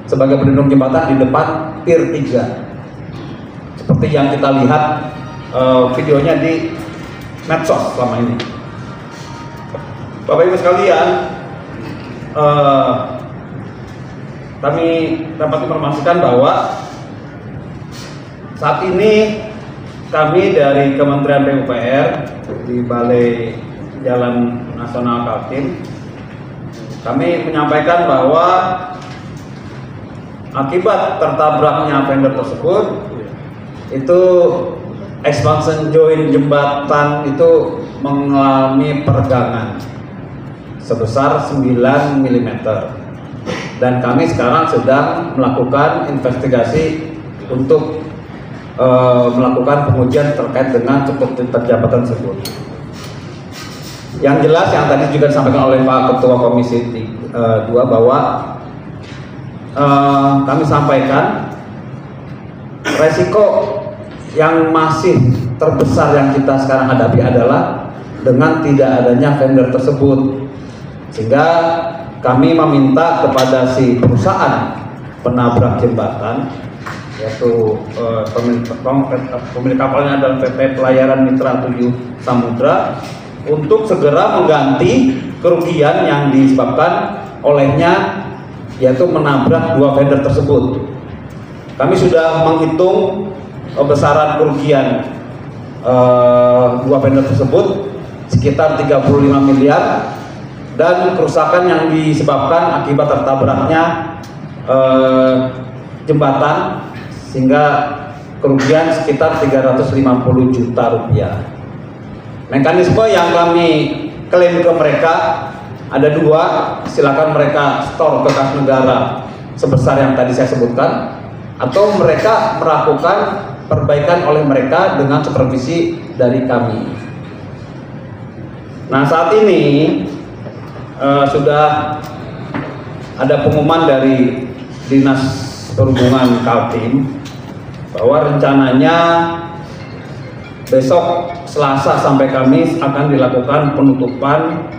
sebagai pelindung jembatan di depan pier 3. Seperti yang kita lihat videonya di medsos selama ini. Bapak Ibu sekalian, kami dapat informasikan bahwa saat ini kami dari Kementerian PUPR di Balai Jalan Nasional Kaltim, kami menyampaikan bahwa akibat tertabraknya fender tersebut itu expansion joint jembatan itu mengalami pergangan sebesar 9 mm, dan kami sekarang sedang melakukan investigasi untuk melakukan pengujian terkait dengan struktur jembatan tersebut. Yang jelas yang tadi juga disampaikan oleh Pak Ketua Komisi 2 bahwa kami sampaikan resiko yang masih terbesar yang kita sekarang hadapi adalah dengan tidak adanya vendor tersebut, sehingga kami meminta kepada si perusahaan penabrak jembatan, yaitu pemilik kapalnya adalah PT Pelayaran Mitra 7 Samudra, untuk segera mengganti kerugian yang disebabkan olehnya, yaitu menabrak 2 vendor tersebut. Kami sudah menghitung besaran kerugian 2 vendor tersebut sekitar 35 miliar, dan kerusakan yang disebabkan akibat tertabraknya jembatan sehingga kerugian sekitar 350 juta rupiah. Mekanisme yang kami klaim ke mereka ada 2, silakan mereka store ke kas negara sebesar yang tadi saya sebutkan, atau mereka melakukan perbaikan oleh mereka dengan supervisi dari kami. Nah, saat ini sudah ada pengumuman dari Dinas Perhubungan Kaltim bahwa rencananya besok Selasa sampai Kamis akan dilakukan penutupan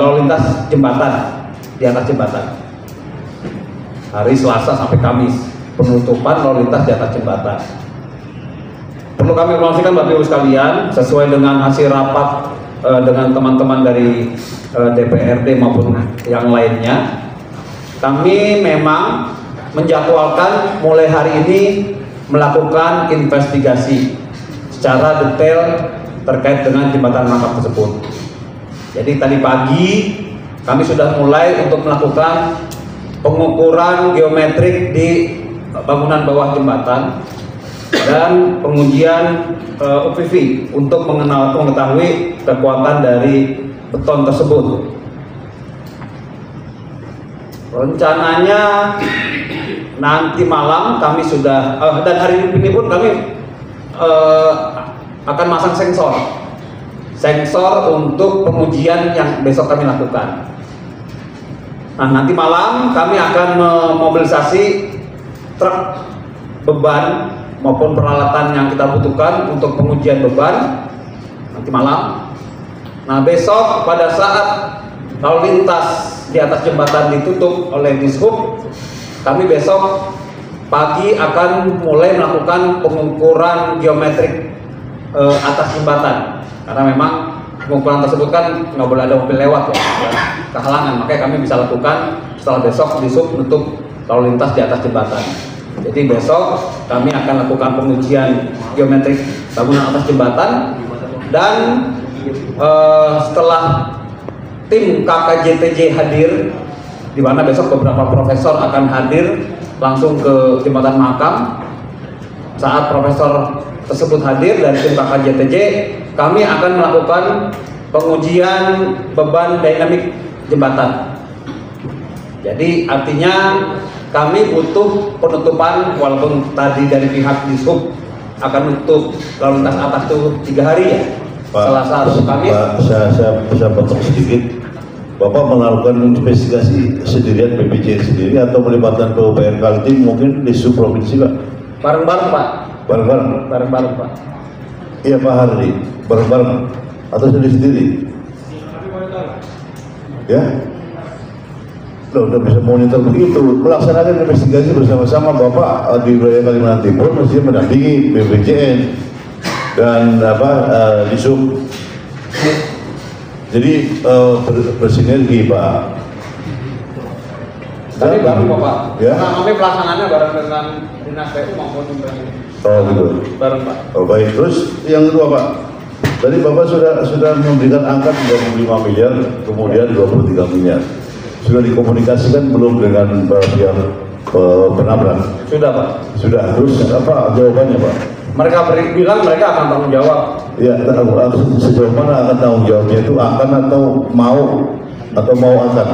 lalu lintas jembatan di atas jembatan. Hari Selasa sampai Kamis penutupan lalu lintas di atas jembatan. Perlu kami informasikan Bapak Ibu sekalian, sesuai dengan hasil rapat dengan teman-teman dari DPRD maupun yang lainnya, kami memang menjadwalkan mulai hari ini melakukan investigasi secara detail terkait dengan jembatan rangkap tersebut. Jadi tadi pagi kami sudah mulai untuk melakukan pengukuran geometrik di bangunan bawah jembatan dan pengujian UPV untuk mengetahui kekuatan dari beton tersebut. Rencananya nanti malam kami sudah dan hari ini pun kami akan masang sensor untuk pengujian yang besok kami lakukan. Nah, nanti malam kami akan memobilisasi truk beban maupun peralatan yang kita butuhkan untuk pengujian beban nanti malam. Nah, besok pada saat lalu lintas di atas jembatan ditutup oleh Dishub, kami besok pagi akan mulai melakukan pengukuran geometrik atas jembatan, karena memang pengukuran tersebut kan nggak boleh ada mobil lewat ya, kehalangan. Makanya kami bisa lakukan setelah besok Dishub menutup lalu lintas di atas jembatan. Jadi besok kami akan lakukan pengujian geometrik bangunan atas jembatan, dan setelah tim KKJTJ hadir, di mana besok beberapa profesor akan hadir langsung ke jembatan Mahakam. Saat profesor tersebut hadir dari tim KKJTJ, kami akan melakukan pengujian beban dinamik jembatan. Jadi artinya kami butuh penutupan, walaupun tadi dari pihak Dishub akan nutup lalu lintas atas itu 3 hari ya, Selasa atau Kamis. Pak, saya potong sedikit. Bapak melakukan investigasi sendirian BPJS sendiri atau melibatkan PUPR Kaltim mungkin di subprovinsi Pak? Bareng-bareng Pak. Bareng-bareng Pak. Iya Pak Hardi, bareng-bareng atau sendiri-sendiri? Ya? Loh, udah bisa monitor begitu, melaksanakan investigasi bersama-sama Bapak di wilayah Kalimantan Timur mesti mendampingi BPJS dan Dishub. Jadi bersinergi Pak. Tadi baru Bapak. Ya? Nah, kami pelaksanaannya bareng dengan Dinas PU maupun dengan Oh gitu. bareng Pak. Oh baik. Terus yang kedua Pak, tadi Bapak sudah memberikan angka 35 miliar, kemudian 23 miliar. Sudah dikomunikasikan belum dengan pihak penabrak? Sudah Pak. Sudah. Terus apa jawabannya Pak? Mereka bilang mereka akan tanggung jawab. Ya, sejauh mana akan tanggung jawabnya itu akan atau mau akan?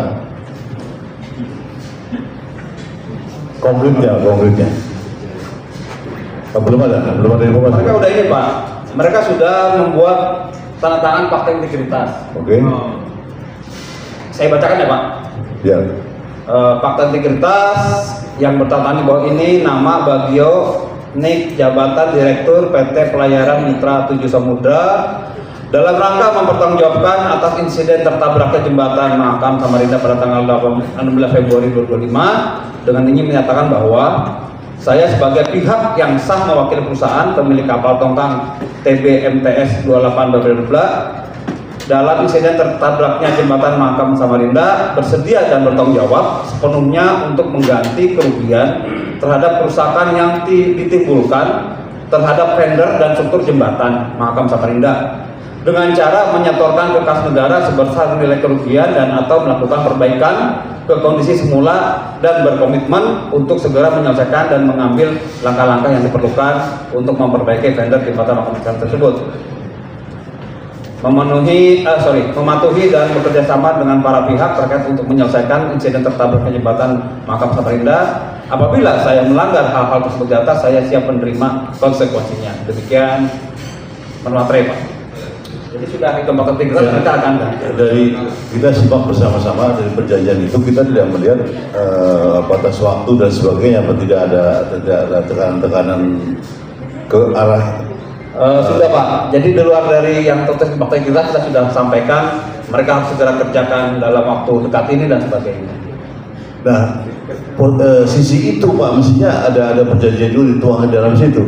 Konkretnya. Belum ada informasi. Mereka udah ini Pak. Mereka sudah membuat tanda tangan fakta integritas. Oke. Saya bacakan ya Pak. Ya. Fakta integritas yang bertanda bahwa ini nama Bagio Nik, jabatan Direktur PT Pelayaran Mitra 7 Samudra, dalam rangka mempertanggungjawabkan atas insiden tertabraknya jembatan Mahakam Samarinda pada tanggal 16 Februari 2025. Dengan ini menyatakan bahwa saya sebagai pihak yang sah mewakili perusahaan pemilik kapal tongkang TBMTS 28 Babelbla dalam insiden tertabraknya jembatan Mahakam Samarinda bersedia dan bertanggung jawab sepenuhnya untuk mengganti kerugian terhadap kerusakan yang ditimbulkan terhadap vendor dan struktur jembatan Mahakam Samarinda dengan cara menyetorkan ke kas negara sebesar nilai kerugian dan atau melakukan perbaikan ke kondisi semula dan berkomitmen untuk segera menyelesaikan dan mengambil langkah-langkah yang diperlukan untuk memperbaiki vendor jembatan Mahakam Samarinda tersebut. Mematuhi dan bekerja sama dengan para pihak terkait untuk menyelesaikan insiden tertabraknya jembatan Mahakam Samarinda. Apabila saya melanggar hal-hal tersebut di atas, saya siap menerima konsekuensinya. Demikian menurut Pak. Jadi sudah itu bakal kita akan dari kita simak bersama-sama dari perjanjian itu kita tidak melihat batas waktu dan sebagainya, tidak ada tekanan ke arah. Sudah Pak, jadi di luar dari yang tertulis di fakta kita sudah sampaikan mereka harus segera kerjakan dalam waktu dekat ini dan sebagainya. Nah, sisi itu Pak, mestinya ada perjanjian dulu dituangkan dalam situ.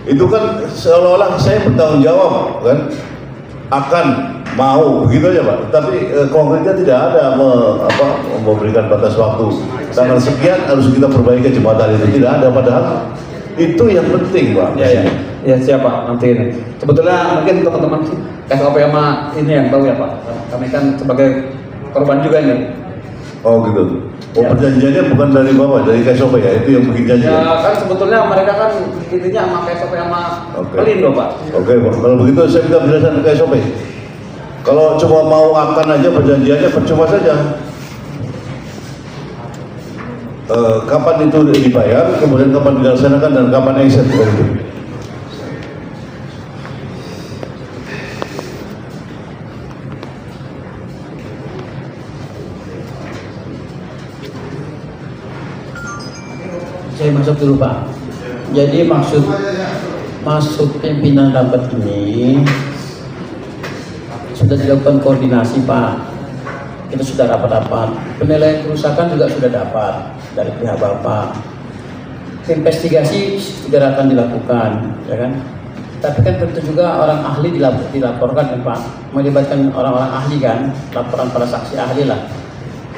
Itu kan seolah-olah saya bertanggung jawab kan, akan mau begitu aja Pak. Tapi konkretnya tidak ada memberikan batas waktu. Tanggal sekian harus kita perbaiki jembatan itu, tidak ada, padahal itu yang penting Pak. Ya siapa nanti ini. Sebetulnya mungkin teman-teman KSOP sama ini yang tahu ya Pak. Kami kan sebagai korban juga ini. Oh gitu. Oh perjanjiannya bukan dari bawah, dari KSOP ya, itu yang bikin janji. Ya kan sebetulnya mereka kan intinya sama KSOP sama Pelindo Pak. Oke Pak, kalau begitu saya minta penjelasan ke KSOP. Kalau cuma mau akan aja perjanjiannya percuma saja. Kapan itu dibayar, kemudian kapan dilaksanakan dan kapan exit itu. Saya masuk dulu Pak. Jadi maksud pimpinan rapat ini sudah dilakukan koordinasi Pak. Kita sudah rapat-rapat. Penilaian kerusakan juga sudah dapat dari pihak Bapak. Investigasi segera akan dilakukan, ya kan? Tapi kan tentu juga orang ahli dilaporkan kan Pak, melibatkan orang-orang ahli kan, laporan para saksi ahli lah.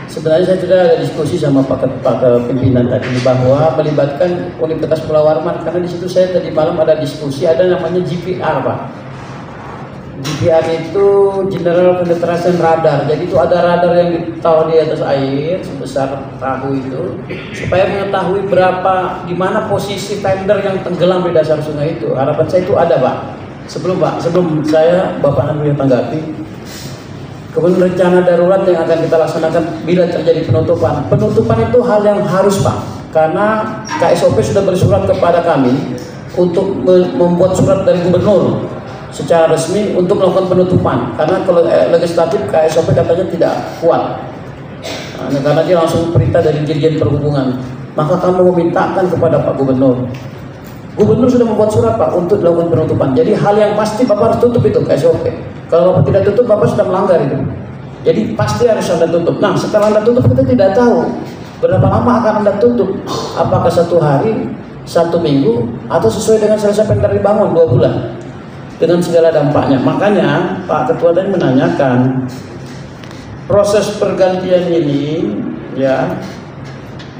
Sebenarnya saya sudah ada diskusi sama Pak pimpinan tadi bahwa melibatkan Universitas Pulau Warman, karena di situ saya tadi malam ada diskusi, ada namanya GPR Pak. GPR itu General Penetration Radar, jadi itu ada radar yang ditaruh di atas air sebesar tahu itu, supaya mengetahui berapa, di mana posisi tender yang tenggelam di dasar sungai itu. Harapan saya itu ada Pak. Sebelum saya Bapak Andri yang tanggapi. Kemudian rencana darurat yang akan kita laksanakan bila terjadi penutupan. Penutupan itu hal yang harus Pak, karena KSOP sudah bersurat kepada kami untuk membuat surat dari gubernur secara resmi untuk melakukan penutupan, karena kalau legislatif KSOP katanya tidak kuat. Nah, karena dia langsung perintah dari Dirjen Perhubungan, maka kami memintakan kepada Pak Gubernur. Gubernur sudah membuat surat Pak untuk dilakukan penutupan. Jadi hal yang pasti Bapak harus tutup itu KSOP. Kalau Bapak tidak tutup, Bapak sudah melanggar itu. Jadi pasti harus Anda tutup. Nah, setelah Anda tutup kita tidak tahu berapa lama akan Anda tutup. Apakah 1 hari, 1 minggu, atau sesuai dengan selesai tender dibangun 2 bulan dengan segala dampaknya. Makanya Pak Ketua tadi menanyakan proses pergantian ini ya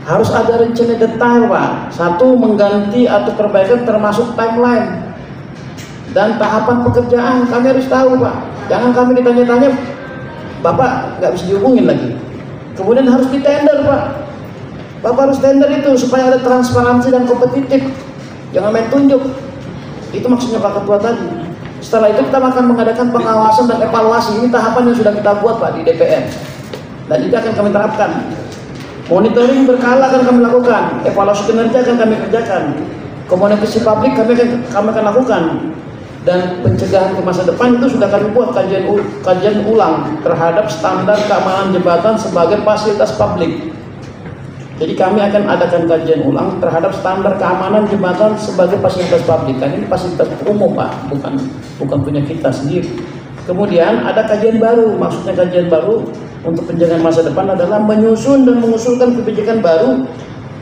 harus ada rencana detail Pak. Satu, mengganti atau perbaikan termasuk timeline dan tahapan pekerjaan kami harus tahu Pak. Jangan kami ditanya-tanya Bapak nggak bisa dihubungin lagi. Kemudian harus ditender Pak. Bapak harus tender itu supaya ada transparansi dan kompetitif. Jangan main tunjuk. Itu maksudnya Pak Ketua tadi. Setelah itu kita akan mengadakan pengawasan dan evaluasi. Ini tahapan yang sudah kita buat Pak di DPR. Dan itu akan kami terapkan. Monitoring berkala akan kami lakukan. Evaluasi kinerja akan kami kerjakan. Komunikasi publik kami akan lakukan. Dan pencegahan ke masa depan itu sudah kami buat kajian ulang terhadap standar keamanan jembatan sebagai fasilitas publik. Jadi kami akan adakan kajian ulang terhadap standar keamanan jembatan sebagai fasilitas publik. Kan ini fasilitas umum Pak, bukan punya kita sendiri. Kemudian ada kajian baru, maksudnya kajian baru untuk pencegahan masa depan adalah menyusun dan mengusulkan kebijakan baru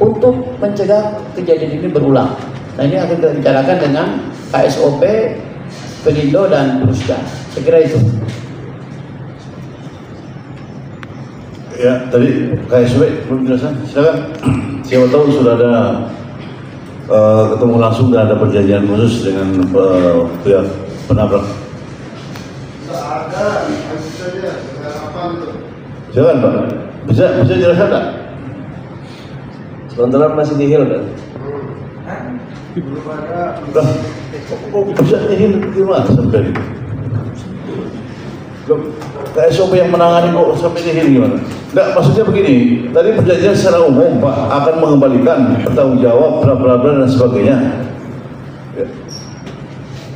untuk mencegah kejadian ini berulang. Nah ini akan kita bicarakan dengan KSOP, Pelindo dan Perusda. Saya kira itu. Ya, tadi KSOP belum jelasan. Silakan. Siapa tahu sudah ada ketemu langsung dan ada perjanjian khusus dengan pihak penabrak. Ada, saja. Apa itu? Silakan Pak. Bisa jelaskan tak? Sementara masih nihil kan? Belum ada. Bisa nihil gimana sampai? KSOP yang menangani kok sampai nihil gimana? Enggak, maksudnya begini, tadi perjanjian secara umum Pak akan mengembalikan bertanggung jawab bla dan sebagainya ya.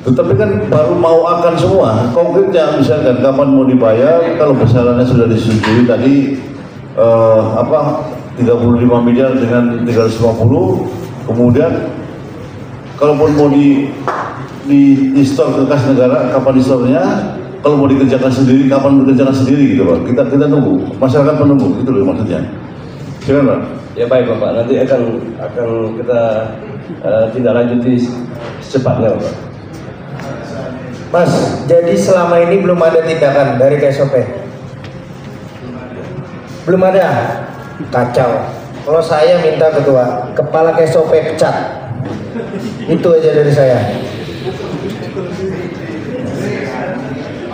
Tetapi kan baru mau akan semua konkretnya, misalkan kapan mau dibayar, kalau besarannya sudah disetujui tadi 35 miliar dengan 350, kemudian kalaupun mau di store ke kas negara, kapan di store-nya, kalau mau dikerjakan sendiri, kapan dikerjakan sendiri gitu Pak. Kita tunggu, masyarakat menunggu, itu loh maksudnya. Silakan Pak. Ya baik Bapak, nanti akan kita tindak lanjuti secepatnya Bapak. Mas, jadi selama ini belum ada tindakan dari KSOP? Belum ada? Kacau. Kalau saya minta Ketua, kepala KSOP pecat. Itu aja dari saya.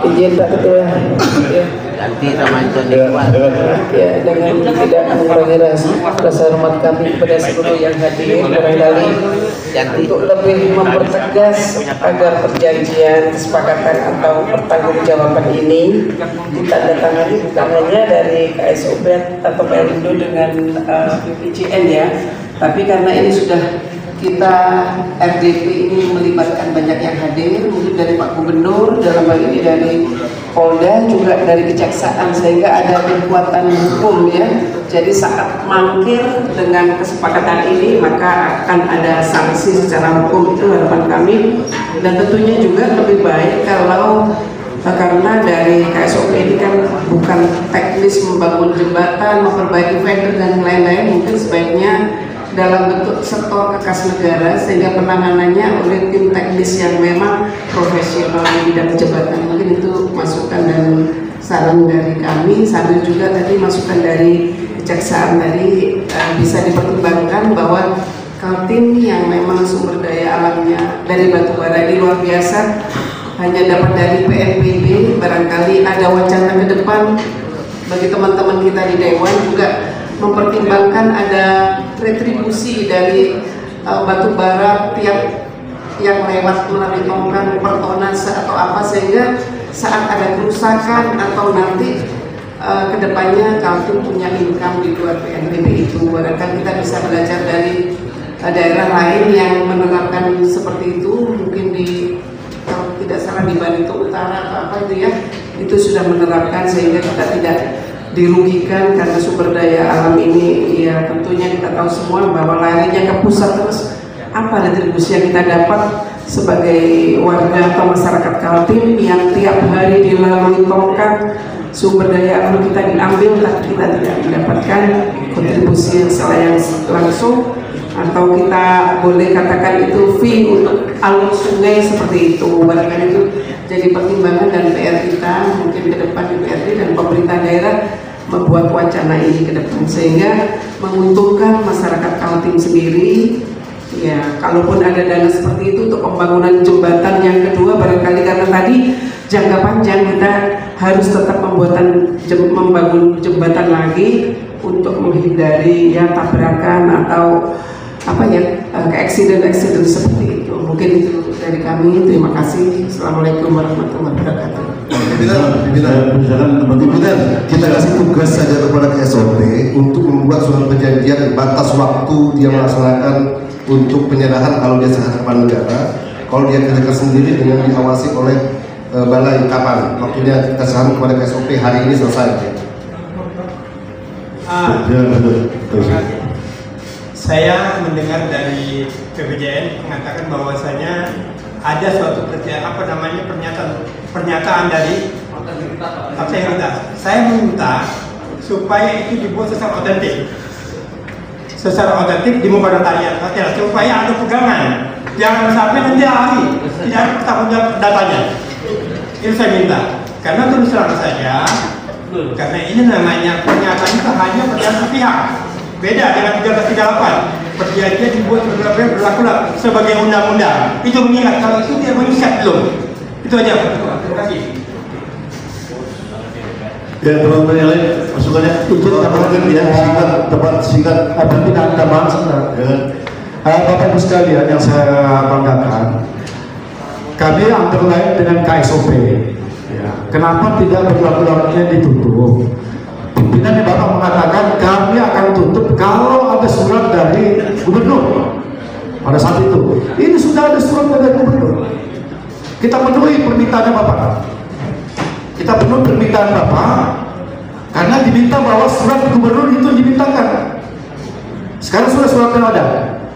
Izin Pak Ketua. Ya. Ganti sama itu ya, dengan tidak mengurangi rasa hormat kami kepada seluruh yang hadir, barangkali untuk lebih mempertegas agar perjanjian, kesepakatan atau pertanggungjawaban ini ditandatangani bukan hanya dari KSOP atau Pelindo dengan BPJN ya, tapi karena ini sudah kita RDP ini melibatkan banyak yang hadir, mungkin dari Pak Gubernur, dalam hal ini dari Polda, juga dari Kejaksaan, sehingga ada kekuatan hukum ya. Jadi saat mangkir dengan kesepakatan ini maka akan ada sanksi secara hukum, itu harapan kami. Dan tentunya juga lebih baik kalau karena dari KSOP ini kan bukan teknis membangun jembatan, memperbaiki vendor dan lain-lain, mungkin sebaiknya dalam bentuk sektor kekas negara sehingga penanganannya oleh tim teknis yang memang profesional di bidang jembatan. Mungkin itu masukan dan saran dari kami, sambil juga tadi masukan dari Kejaksaan tadi bisa dipertimbangkan bahwa Kaltim yang memang sumber daya alamnya dari batu bara ini luar biasa, hanya dapat dari PNBP, barangkali ada wacana ke depan bagi teman-teman kita di Dewan juga mempertimbangkan ada retribusi dari batu bara tiap yang lewat melalui tongkang per tonase atau apa, sehingga saat ada kerusakan atau nanti kedepannya Kaltim punya income di luar PNBP itu. Barangkali kita bisa belajar dari daerah lain yang menerapkan seperti itu. Mungkin di, kalau tidak salah, di Barito Utara atau apa itu ya, itu sudah menerapkan sehingga kita tidak dirugikan karena sumber daya alam ini. Ya tentunya kita tahu semua bahwa larinya ke pusat terus. Apa retribusi yang kita dapat sebagai warga atau masyarakat Kaltim yang tiap hari dilalui tongkat sumber daya alam kita diambil, tapi kita tidak mendapatkan kontribusi yang selayang langsung, atau kita boleh katakan itu fee untuk alur sungai seperti itu. Barangkali itu jadi pertimbangan dan PR kita mungkin ke depan di DPRD dan pemerintah daerah membuat wacana ini ke depan sehingga menguntungkan masyarakat Kaltim sendiri. Ya, kalaupun ada dana seperti itu untuk pembangunan jembatan yang kedua, barangkali karena tadi jangka panjang kita harus tetap membangun jembatan lagi untuk menghindari ya tabrakan atau apa ya ke-accident seperti itu. Mungkin itu dari kami. Terima kasih. Assalamualaikum warahmatullahi wabarakatuh. Pimpinan, kita kasih tugas saja kepada KSOP untuk membuat surat perjanjian batas waktu dia melaksanakan untuk penyerahan kalau dia serahkan kepada negara, kalau dia kerjakan sendiri dengan diawasi oleh balai kapan waktunya kita serahkan kepada KSOP hari ini selesai. Saya mendengar dari PBJN mengatakan bahwasanya ada suatu pernyataan dari otoritas. Saya minta supaya itu dibuat secara otentik di muka notariat supaya ada pegangan, jangan sampai nanti ahli tidak ada pertanggungjawab datanya. Itu saya minta, karena terus terang saja, karena ini namanya pernyataan itu hanya pernyataan sepihak, beda dengan 1338. Perjanjian dibuat berlaku sebagai undang-undang. Itu mengikat, kalau itu dia mengikat belum. Itu aja. Terima kasih. Ya, teman-teman yang lain, masukannya itu tambahkan ya, singkat, apa tidak ada masalah. Bapak Ibu sekalian yang saya banggakan, kami underline dengan KSOP. Ya. Kenapa tidak berlaku-lakunya ditutup? Pimpinan Bapak mengatakan kami akan tutup kalau ada surat dari gubernur. Pada saat itu, ini sudah ada surat dari gubernur. Kita penuhi permintaannya Bapak. Kita penuhi permintaan Bapak karena diminta bahwa surat gubernur itu dimintakan. Sekarang suratnya ada.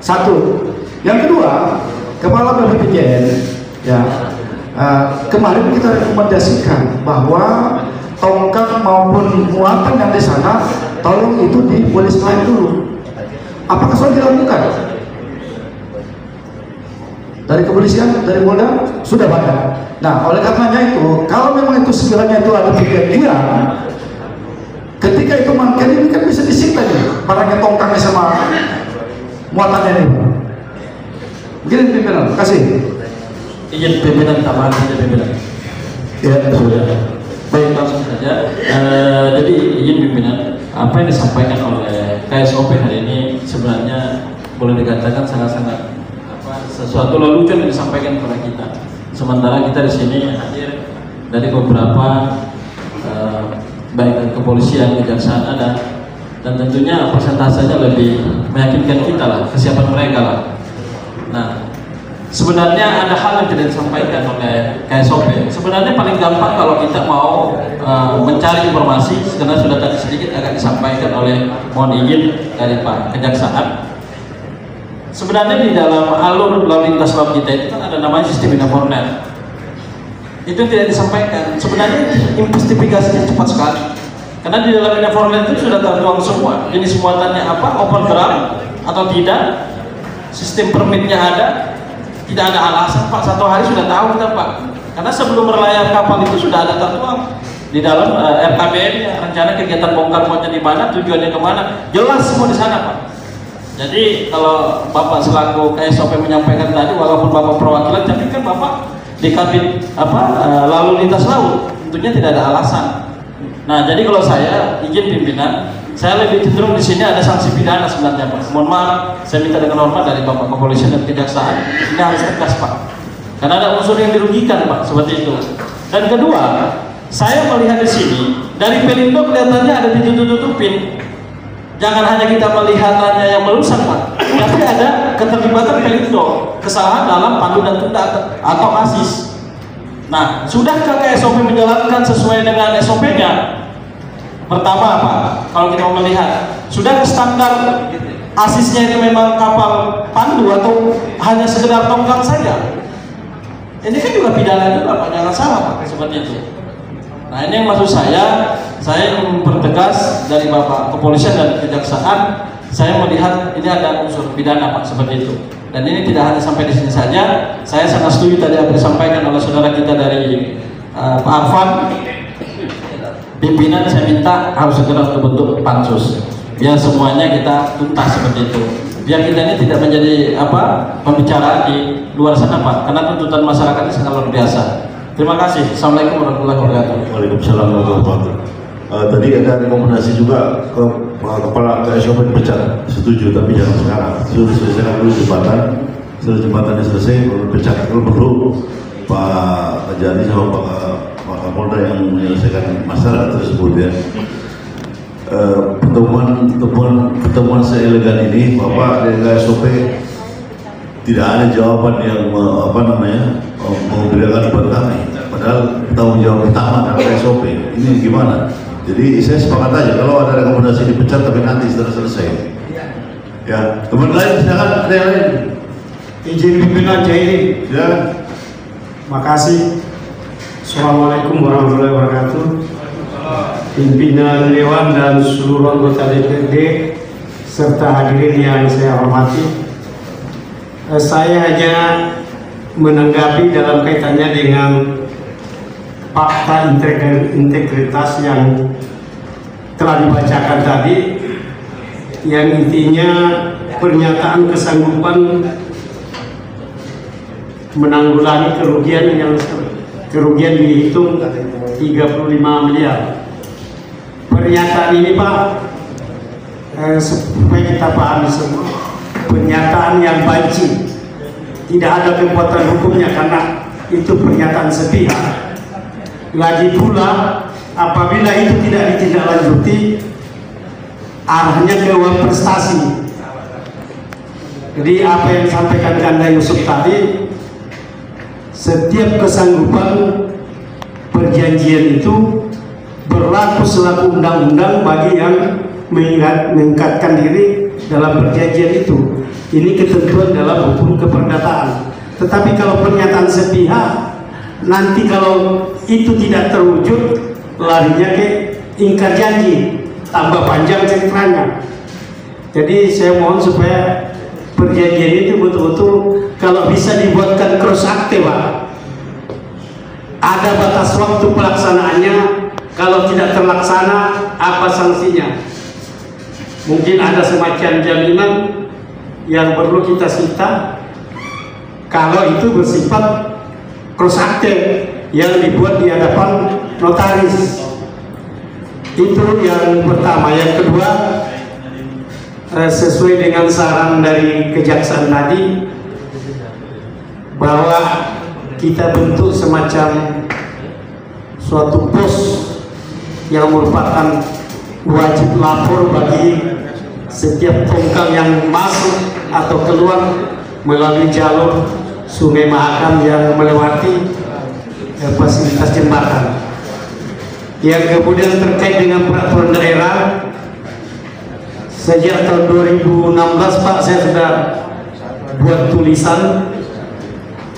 Satu. Yang kedua, Kepala BPJN ya kemarin kita rekomendasikan bahwa tongkang maupun muatan yang di sana tolong itu diboleh selain dulu. Apakah sudah dilakukan? Dari kepolisian, dari Polda sudah banyak. Nah, oleh karenanya itu, kalau memang itu sekiranya itu ada perjanjian, ketika itu mangkir ini kan bisa disita nih, barangnya tongkangnya sama muatannya ini. Mungkin pimpinan, kasih. Izin pimpinan tambahan saja pimpinan. Ya, sudah. Baik, langsung saja. Jadi izin pimpinan, apa yang disampaikan oleh KSOP hari ini sebenarnya boleh dikatakan sangat-sangat sesuatu lelucon yang disampaikan kepada kita. Sementara kita di sini hadir dari beberapa baik dari kepolisian, kejaksaan ada, dan tentunya persentasenya lebih meyakinkan kita lah, kesiapan mereka lah. Nah, sebenarnya ada hal yang tidak disampaikan oleh KSOP. Sebenarnya paling gampang kalau kita mau mencari informasi, karena sudah tadi sedikit agak disampaikan oleh, mohon izin dari Pak Kejaksaan. Sebenarnya di dalam alur lalu lintas laut kita itu kan ada namanya sistem informal. Itu tidak disampaikan. Sebenarnya investigasinya cepat sekali. Karena di dalam informal itu sudah tertuang semua. Jenis muatannya apa, open drum atau tidak, sistem permitnya ada, tidak ada alasan Pak. 1 hari sudah tahu kita Pak. Karena sebelum berlayar kapal itu sudah ada tertuang di dalam RKBM-nya, rencana kegiatan bongkar muatnya di mana, tujuannya kemana, jelas semua di sana Pak. Jadi kalau Bapak selaku KSOP menyampaikan tadi, walaupun Bapak perwakilan, tapi kan Bapak di kabin lalu lintas laut, tentunya tidak ada alasan. Nah, jadi kalau saya izin pimpinan, saya lebih cenderung di sini ada sanksi pidana sebenarnya Pak. Mohon maaf, saya minta dengan hormat dari Bapak Kepolisian dan Kejaksaan, ini harus tegas Pak. Karena ada unsur yang dirugikan Pak, seperti itu. Dan kedua, saya melihat di sini Dari Pelindo kelihatannya ada ditutup-tutupin. Jangan hanya kita melihat hanya yang merusak, Pak, tapi ada keterlibatan Pelindo, kesalahan dalam pandu dan tunda atau ASIS. Nah, sudahkah KSOP menjalankan sesuai dengan SOP-nya? Pertama apa? Kalau kita mau melihat, sudah standar ASIS-nya itu memang kapal pandu atau hanya sekedar tongkang saja? Ini kan juga pidana juga, Pak, jangan salah, Pak, seperti itu. Nah, ini yang maksud saya mempertegas dari Bapak Kepolisian dan Kejaksaan, saya melihat ini ada unsur pidana, Pak, seperti itu. Dan ini tidak hanya sampai di sini saja. Saya sangat setuju tadi apa yang disampaikan oleh saudara kita dari Pak Arfan. Pimpinan saya minta harus segera terbentuk pansus, biar semuanya kita tuntas seperti itu. Biar kita ini tidak menjadi pembicaraan di luar sana, Pak, karena tuntutan masyarakat ini sangat luar biasa. Terima kasih. Assalamualaikum warahmatullahi wabarakatuh. Waalaikumsalam warahmatullahi wabarakatuh. Tadi ada rekomendasi juga ke kepala KSOP dipecat. Setuju, tapi jangan sekarang. Sudah selesaikan dulu jembatan. Setelah jembatannya selesai, baru dipecat. Kalau perlu Pak Kajari sama Pak Kapolda yang menyelesaikan masalah tersebut ya. Pertemuan seelegan ini, Bapak dari KSOP tidak ada jawaban yang memberikan buat kami. Padahal tanggung jawab utama dari KSOP ini gimana? Jadi saya sepakat aja kalau ada rekomendasi dipecat, tapi nanti setelah selesai. Ya, teman lain silakan, ada yang lain. Izin pimpinan Jairin. Ya. Makasih. Assalamualaikum warahmatullahi wabarakatuh. Pimpinan Dewan dan seluruh anggota DPRD serta hadirin yang saya hormati. Saya hanya menanggapi dalam kaitannya dengan fakta integritas yang telah dibacakan tadi, yang intinya pernyataan kesanggupan menanggulangi kerugian dihitung 35 miliar. Pernyataan ini, Pak, supaya kita pahami semua, pernyataan yang banci, tidak ada kekuatan hukumnya karena itu pernyataan sepihak. Lagi pula apabila itu tidak ditindaklanjuti, arahnya ke uang prestasi. Jadi apa yang disampaikan Kanda Yusuf tadi, setiap kesanggupan perjanjian itu berlaku selaku undang-undang bagi yang mengikatkan diri dalam perjanjian itu. Ini ketentuan dalam hukum keperdataan. Tetapi kalau pernyataan sepihak, nanti kalau itu tidak terwujud, larinya ke ingkar janji, tambah panjang ceritanya. Jadi saya mohon supaya perjanjian itu betul-betul kalau bisa dibuatkan cross akte, Pak. Ada batas waktu pelaksanaannya. Kalau tidak terlaksana, apa sanksinya? Mungkin ada semacam jaminan yang perlu kita sita kalau itu bersifat cross akte yang dibuat di hadapan notaris. Itu yang pertama. Yang kedua, sesuai dengan saran dari Kejaksaan tadi, bahwa kita bentuk semacam suatu pos yang merupakan wajib lapor bagi setiap tongkang yang masuk atau keluar melalui jalur Sungai Mahakam yang melewati fasilitas jembatan. Yang kemudian terkait dengan peraturan daerah, sejak tahun 2016, Pak, saya sudah buat tulisan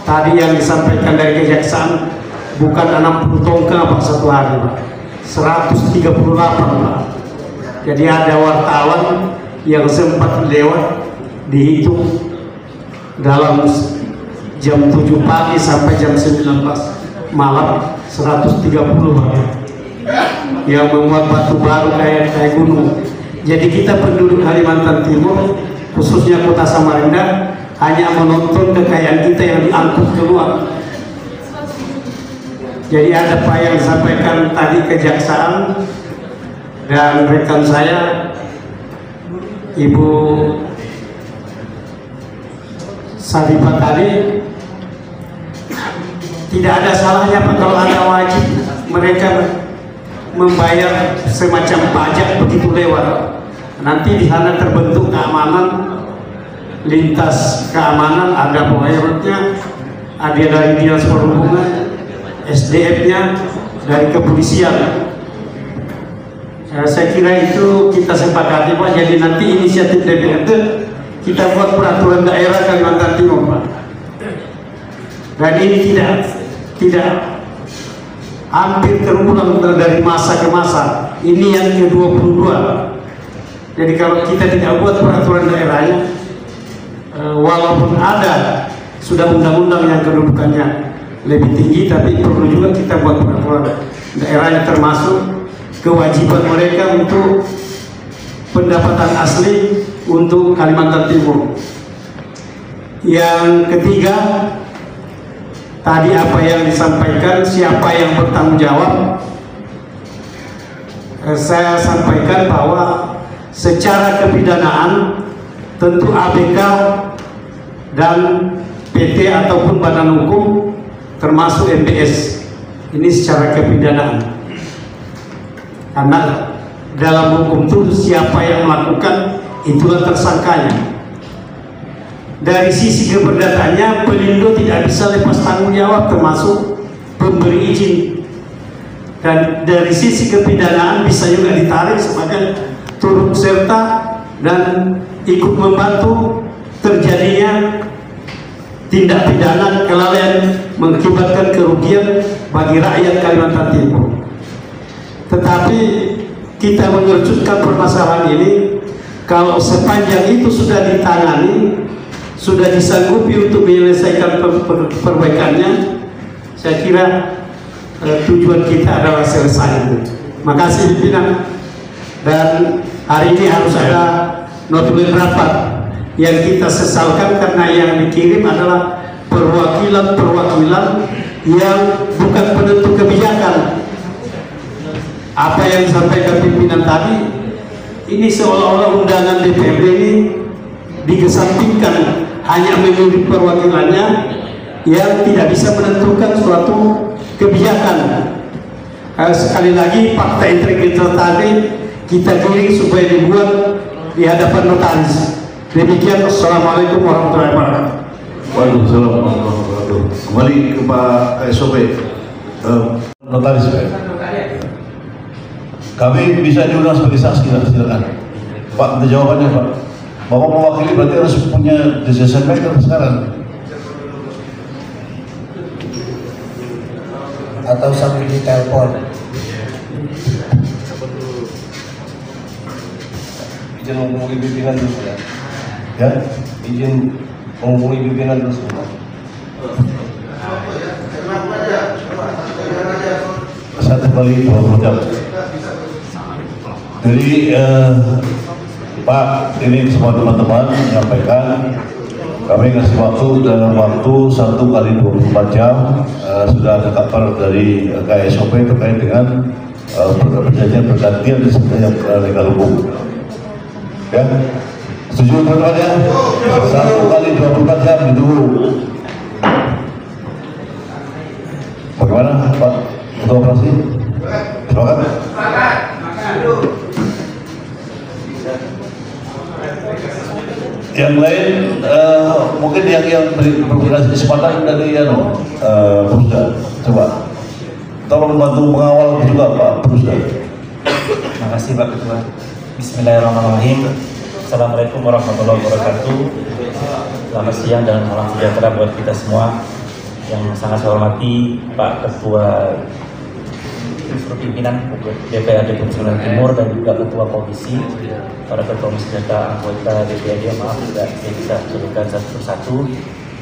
tadi yang disampaikan dari Kejaksaan, bukan 60 tongkang Pak satu hari, Pak, 138, Pak. Jadi ada wartawan yang sempat lewat, dihitung dalam jam 7 pagi sampai jam 19 malam 130, Pak, yang memuat batu baru kayak gunung. Jadi kita penduduk Kalimantan Timur, khususnya Kota Samarinda, hanya menonton kekayaan kita yang diangkut keluar. Jadi ada Pak yang disampaikan tadi Kejaksaan dan rekan saya Ibu Sarifah tadi, tidak ada salahnya Pak kalau ada wajib mereka membayar semacam pajak begitu lewat. Nanti di sana terbentuk keamanan, lintas keamanan, ada pegawainya, ada dari dinas perhubungan, SDF-nya, dari kepolisian. Saya kira itu kita sepakati Pak. Jadi nanti inisiatif DPRD kita buat peraturan daerah Kalimantan Timur Pak. Dan ini tidak hampir terulang dari masa ke masa. Ini yang ke-22. Jadi kalau kita tidak buat peraturan daerahnya, walaupun ada sudah undang-undang yang kedudukannya lebih tinggi, tapi perlu juga kita buat peraturan daerahnya, termasuk kewajiban mereka untuk pendapatan asli untuk Kalimantan Timur. Yang ketiga, tadi apa yang disampaikan, siapa yang bertanggung jawab, saya sampaikan bahwa secara kepidanaan tentu ABK dan PT ataupun badan hukum termasuk MBS ini secara kepidanaan, karena dalam hukum itu siapa yang melakukan itulah tersangkanya. Dari sisi keperdataannya, pelindo tidak bisa lepas tanggung jawab termasuk pemberi izin, dan dari sisi kepidanaan bisa juga ditarik sebagai turut serta dan ikut membantu terjadinya tindak pidana kelalaian mengakibatkan kerugian bagi rakyat Kalimantan Timur. Tetapi kita mengerucutkan permasalahan ini, kalau sepanjang itu sudah ditangani, sudah disanggupi untuk menyelesaikan perbaikannya, saya kira tujuan kita adalah selesai. Makasih pimpinan. Dan hari ini harus ada notulen rapat yang kita sesalkan karena yang dikirim adalah perwakilan-perwakilan yang bukan penentu kebijakan. Apa yang disampaikan pimpinan tadi, ini seolah-olah undangan DPRD ini dikesampingkan, hanya memilih perwakilannya yang tidak bisa menentukan suatu kebijakan. Sekali lagi, fakta integritas tadi kita giring supaya dibuat di hadapan notaris. Demikian, assalamualaikum warahmatullahi wabarakatuh. Waalaikumsalam warahmatullahi wabarakatuh. Kembali ke Pak SOP, notaris Pak. Kami bisa diundang sebagai saksi, silakan. Pak, minta jawabannya Pak. Bapak mewakili berarti harus punya decision maker sekarang. Atau sambil ditelepon. Izin menghubungi pimpinan dulu ya. Ya? Izin menghubungi pimpinan dulu semua. Satu kali 20 jam. Jadi Pak, ini semua teman-teman menyampaikan kami ngasih waktu dalam waktu 1 kali 24 jam sudah ada kabar dari KSOP terkait dengan perjanjian pergantian yang legal hukum. Ya, setuju teman-teman ya? 1 kali 24 jam itu. Bagaimana Pak Ketua Operasi? Silakan. Yang lain mungkin yang berkoordinasi kesempatan dari Pusda, coba tolong bantu mengawal juga Pak Pusda. Terima kasih Pak Ketua. Bismillahirrahmanirrahim. Assalamualaikum warahmatullahi wabarakatuh. Selamat siang dan salam sejahtera buat kita semua. Yang sangat saya hormati Pak Ketua Pimpinan DPRD Provinsi Timur dan juga Ketua Komisi, para Ketua Komisi Data anggota DPRD, maaf tidak saya bisa sebutkan satu persatu,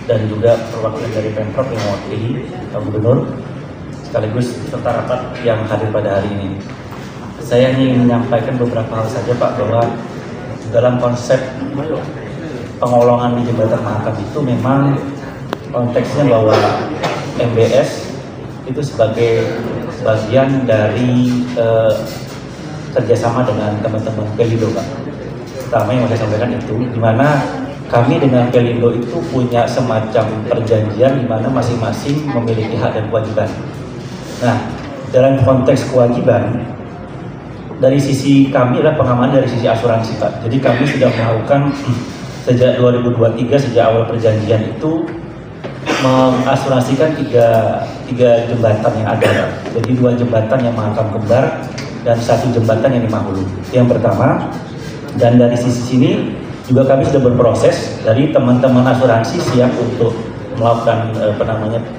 dan juga perwakilan dari Pemprov yang mewakili Pak Gubernur sekaligus peserta rapat yang hadir pada hari ini. Saya ingin menyampaikan beberapa hal saja Pak, bahwa dalam konsep pengolongan di jembatan Mahakam itu memang konteksnya bahwa MBS itu sebagai bagian dari kerjasama dengan teman-teman Pelindo Pak. Pertama yang saya sampaikan itu, di mana kami dengan Pelindo itu punya semacam perjanjian di mana masing-masing memiliki hak dan kewajiban. Nah, dalam konteks kewajiban, dari sisi kami adalah pengamanan dari sisi asuransi Pak. Jadi kami sudah melakukan sejak 2023 sejak awal perjanjian itu mengasuransikan tiga jembatan yang ada Pak. Jadi 2 jembatan yang Mahakam Kembar dan 1 jembatan yang di Mahulu. Yang pertama, dan dari sisi sini juga kami sudah berproses dari teman-teman asuransi siap untuk melakukan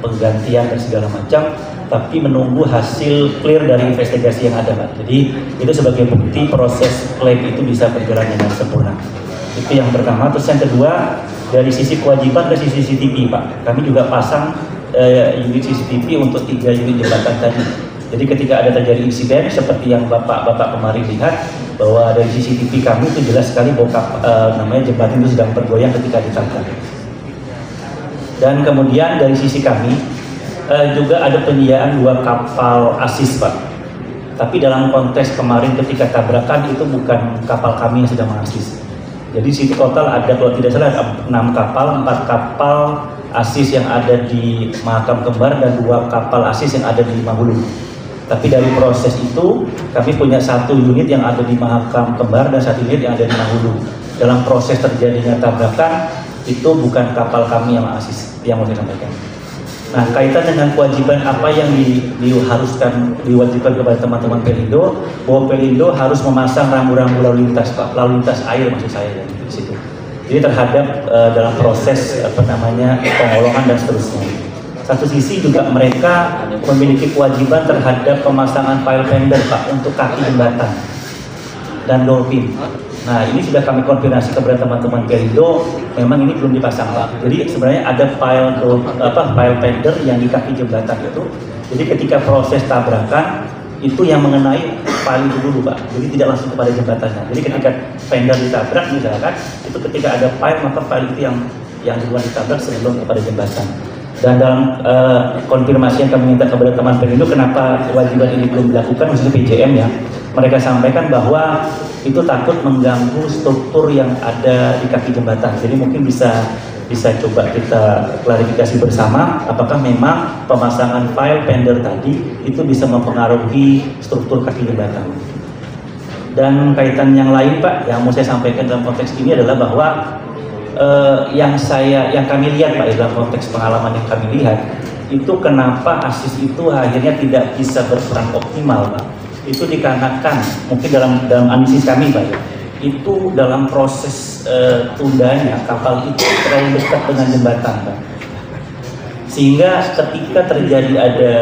penggantian dan segala macam, tapi menunggu hasil clear dari investigasi yang ada Pak. Jadi itu sebagai bukti proses klaim itu bisa berjalan dengan sempurna. Itu yang pertama. Terus yang kedua, dari sisi kewajiban dari sisi CCTV Pak, kami juga pasang unit CCTV untuk 3 unit jembatan tadi. Jadi ketika ada terjadi insiden seperti yang bapak kemarin lihat, bahwa dari CCTV kami itu jelas sekali bahwa jembatan itu sedang bergoyang ketika ditabrak. Dan kemudian dari sisi kami juga ada penyediaan 2 kapal asis Pak. Tapi dalam konteks kemarin ketika tabrakan itu bukan kapal kami yang sedang mengasis. Jadi situ total ada, kalau tidak salah ada 6 kapal, 4 kapal asis yang ada di Mahakam Kembar dan 2 kapal asis yang ada di Mahulu. Tapi dari proses itu kami punya 1 unit yang ada di Mahakam Kembar dan 1 unit yang ada di Mahulu. Dalam proses terjadinya tabrakan itu bukan kapal kami yang asis, yang mau saya sampaikan. Nah, kaitan dengan kewajiban apa yang diwajibkan kepada teman-teman Pelindo, bahwa Pelindo harus memasang rambu-rambu lalu lintas Pak, lalu lintas air maksud saya di situ. Jadi terhadap dalam proses pengolongan dan seterusnya. Satu sisi juga mereka memiliki kewajiban terhadap pemasangan pile fender Pak untuk kaki jembatan dan dolphin. Nah, ini sudah kami konfirmasi kepada teman-teman Pelindo, memang ini belum dipasang Pak. Jadi sebenarnya ada pile fender yang di kaki jembatan itu. Jadi ketika proses tabrakan itu yang mengenai pile itu dulu Pak. Jadi tidak langsung kepada jembatannya. Jadi ketika fender ditabrak misalkan, itu ketika ada pile maka pile itu yang duluan ditabrak sebelum kepada jembatan. Dan dalam konfirmasi yang kami minta kepada teman Pelindo, kenapa kewajiban ini belum dilakukan, khususnya PJM ya, mereka sampaikan bahwa itu takut mengganggu struktur yang ada di kaki jembatan. Jadi mungkin bisa coba kita klarifikasi bersama, apakah memang pemasangan pile fender tadi itu bisa mempengaruhi struktur kaki jembatan. Dan kaitan yang lain Pak, yang mau saya sampaikan dalam konteks ini adalah bahwa yang kami lihat Pak, dalam konteks pengalaman yang kami lihat, itu kenapa ASIS itu akhirnya tidak bisa berperan optimal Pak. Itu dikarenakan mungkin dalam analisis kami Pak, itu dalam proses tundanya kapal itu terlalu dekat dengan jembatan Pak. Sehingga ketika terjadi ada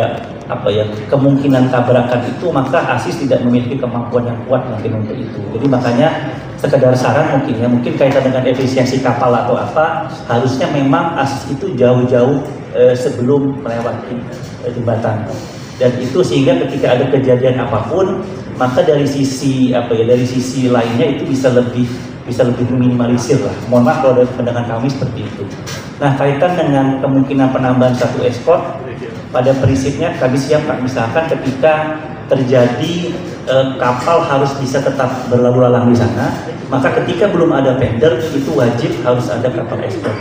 kemungkinan tabrakan itu, maka ASIS tidak memiliki kemampuan yang kuat mungkin untuk itu. Jadi makanya sekedar saran mungkin kaitan dengan efisiensi kapal atau apa, harusnya memang ASIS itu jauh-jauh sebelum melewati jembatan. Dan itu sehingga ketika ada kejadian apapun, maka dari sisi lainnya itu bisa lebih meminimalisir lah. Mohon maaf kalau dari pandangan kami seperti itu. Nah, kaitan dengan kemungkinan penambahan 1 eskort, pada prinsipnya kami siap Pak, misalkan ketika terjadi kapal harus bisa tetap berlalu lalang di sana, maka ketika belum ada fender itu wajib harus ada kapal eskort.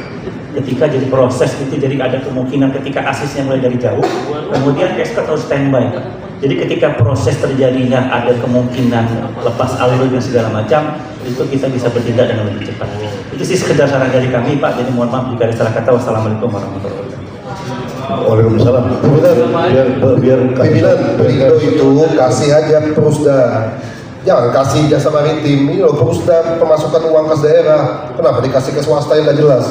Ketika jadi proses itu, jadi ada kemungkinan ketika asisnya mulai dari jauh, kemudian eskort harus standby Pak. Jadi ketika proses terjadinya ada kemungkinan lepas alur dan segala macam, itu kita bisa bertindak dengan lebih cepat. Itu sih sekedar saran dari kami Pak, jadi mohon maaf jika ada salah kata. Wassalamualaikum warahmatullahi wabarakatuh. Waalaikumsalam. Biar pimpinan Pelindo itu kasih aja Perusda, jangan kasih jasa maritim. Ini loh Perusda pemasukan uang kas daerah, kenapa dikasih ke swasta yang tidak jelas?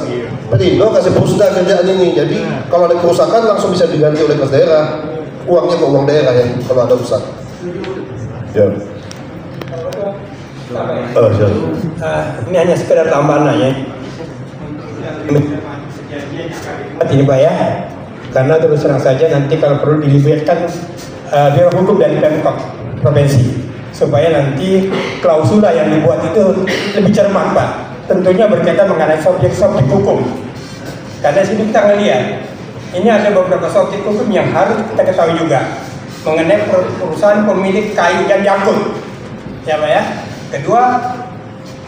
Pelindo kasih Perusda kerjaan ini, jadi kalau ada kerusakan langsung bisa diganti oleh kas daerah, uangnya ke uang daerah yang kalau ada rusak. Ya. Ini hanya sekedar tambahan aja. Ini Pak ya, karena terus terang saja nanti kalau perlu dilibatkan Biro Hukum dari Pemkab Provinsi supaya nanti klausula yang dibuat itu lebih cermat Pak. Tentunya berkaitan mengenai subjek-subjek hukum. Karena sini kita ngelihat ini ada beberapa subjek hukum yang harus kita ketahui juga mengenai perusahaan pemilik kayu dan jangkut, ya Pak ya. Kedua,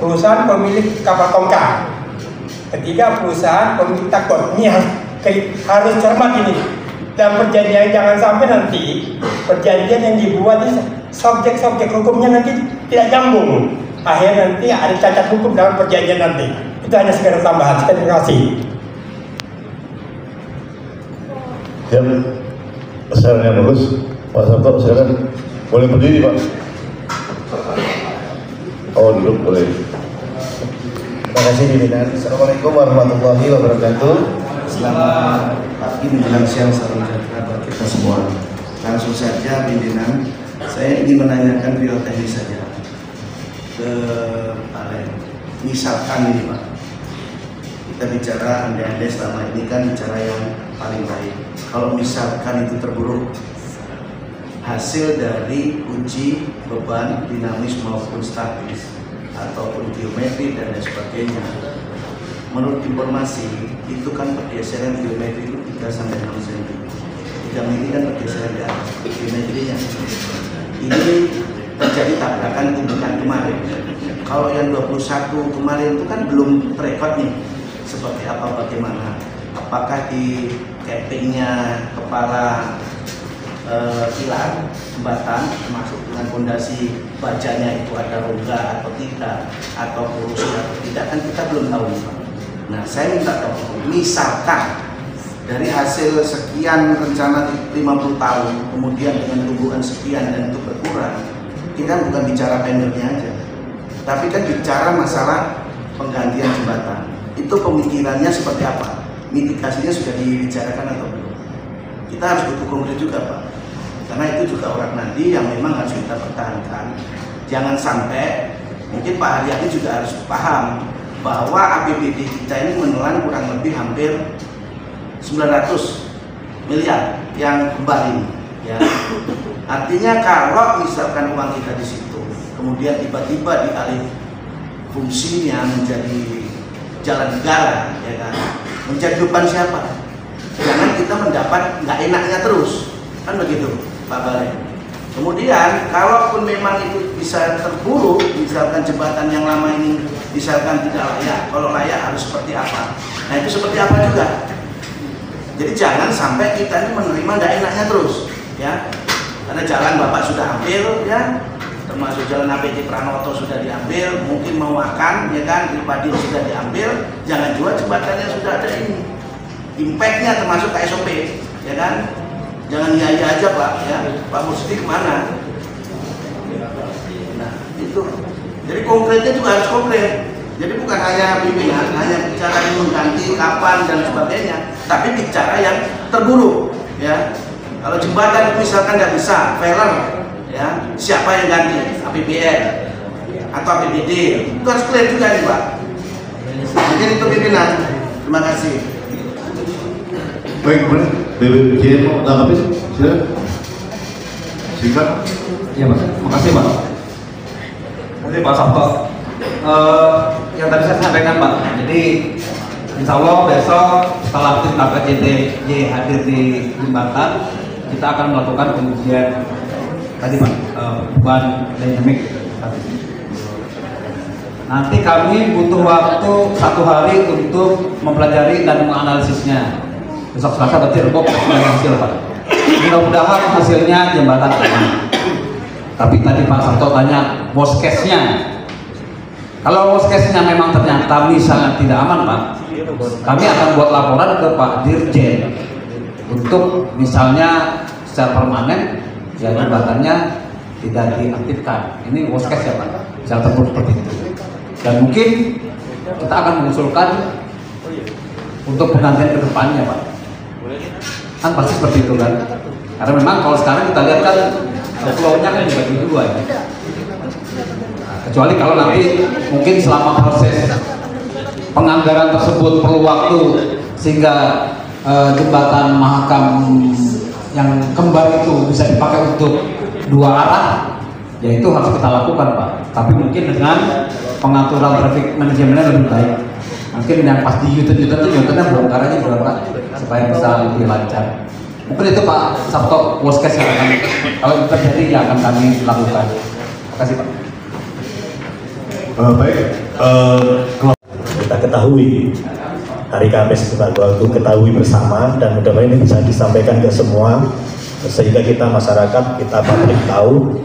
perusahaan pemilik kapal tongkang. Ketiga, perusahaan pemilik takbot. Ini harus cermat ini. Dan perjanjian jangan sampai nanti perjanjian yang dibuat ini subjek-subjek hukumnya nanti tidak nyambung. Akhirnya nanti ada cacat hukum dalam perjanjian nanti. Itu hanya sekedar tambahan. Terima kasih. Ya, pesannya bagus. Pak Sabto, silakan. Boleh berdiri, Pak. Oh, duduk boleh. Terima kasih pimpinan. Assalamualaikum warahmatullahi wabarakatuh. Selamat pagi menjelang siang, salam sejahtera buat kita semua. Langsung saja pimpinan, saya ingin menanyakan beliau teknis saja ke Pak Len. Misalkan ini Pak, kita bicara andai-andai selama ini kan bicara yang paling baik. Kalau misalkan itu terburuk, hasil dari uji beban dinamis maupun statis ataupun geometri dan lain sebagainya, menurut informasi itu kan pergeseran geometri itu 3 sampai 6 cm. 3 mili kan pergeseran di atas geometrinya. Ini terjadi tabrakan tumbukan kemarin. Kalau yang 21 kemarin itu kan belum terekod nih seperti apa bagaimana. Apakah di cappingnya kepala pilar jembatan termasuk dengan fondasi bajanya itu ada rongga atau tidak, atau kurusi atau tidak, kan kita belum tahu. Nah, saya minta tahu, misalkan dari hasil sekian rencana 50 tahun kemudian dengan tumbuhan sekian dan itu berkurang, kita bukan bicara pendernya aja, tapi kan bicara masalah penggantian jembatan. Itu pemikirannya seperti apa? Mitigasinya sudah dibicarakan atau belum? Kita harus butuh konkret juga Pak, karena itu juga orang nanti yang memang harus kita pertahankan. Jangan sampai, mungkin Pak Haryadi juga harus paham bahwa APBD kita ini menelan kurang lebih hampir 900 miliar yang kembali ya. Artinya kalau misalkan uang kita di situ kemudian tiba-tiba dialih fungsinya menjadi jalan negara ya kan, menjadi beban siapa? Jangan kita mendapat nggak enaknya terus, kan begitu Pak Balai. Kemudian kalaupun memang itu bisa terburuk, misalkan jembatan yang lama ini misalkan tidak layak, kalau layak harus seperti apa? Nah itu seperti apa juga? Jadi jangan sampai kita ini menerima nggak enaknya terus ya, karena jalan Bapak sudah ambil ya, termasuk jalan APT Pranoto sudah diambil, mungkin mau makan ya kan, Ilpadil sudah diambil, jangan juga jembatannya sudah ada ini, impactnya termasuk KSOP ya kan, jangan iya aja Pak ya, Pak Musdi kemana? Nah itu, jadi konkretnya juga harus konkret, jadi bukan hanya bimbingan, hanya bicara mengganti kapan dan sebagainya, tapi bicara yang terburuk ya. Kalau jembatan misalkan nggak bisa, failer ya, siapa yang ganti? APBN atau APBD? Itu harus clear juga nih Pak. Mungkin itu pimpinan. Terima kasih. Baik, kemudian BPJ mau tanggapi, silakan. Singkat. Iya Pak, makasih Pak. Terima kasih Pak Sabto. Yang tadi saya sampaikan Pak, jadi insya Allah besok setelah tim KPJTJ hadir di jembatan, kita akan melakukan pengujian tadi Pak, beban dinamik. Nanti kami butuh waktu 1 hari untuk mempelajari dan menganalisisnya. Besok Selasa berarti Rebo hasil Pak. Mudah-mudahan hasilnya jembatan aman. Tapi tadi Pak Sabto tanya worst case-nya. Kalau worst case-nya memang ternyata misalnya tidak aman Pak, kami akan buat laporan ke Pak Dirjen untuk misalnya secara permanen ya jembatannya tidak diaktifkan. Ini worst case ya Pak, bisa terburuk seperti itu. Dan mungkin kita akan mengusulkan untuk penggantian ke depannya Pak. Kan pasti seperti itu kan. Karena memang kalau sekarang kita lihat kan flow-nya kan dibagi 2 ya. Kecuali kalau nanti mungkin selama proses penganggaran tersebut perlu waktu sehingga jembatan Mahakam yang kembar itu bisa dipakai untuk 2 arah, ya itu harus kita lakukan Pak. Tapi mungkin dengan pengaturan traffic manajemennya lebih baik. Mungkin yang pas di U-turn nya bongkar aja juga Pak, supaya bisa lebih lancar. Mungkin itu Pak Sabto worst case yang akan, kalau itu terjadi ya akan kami lakukan. Terima kasih Pak. Baik, kita ketahui hari Kamis tanggal 2 itu ketahui bersama, dan mudah-mudahan ini bisa disampaikan ke semua sehingga kita masyarakat, kita publik tahu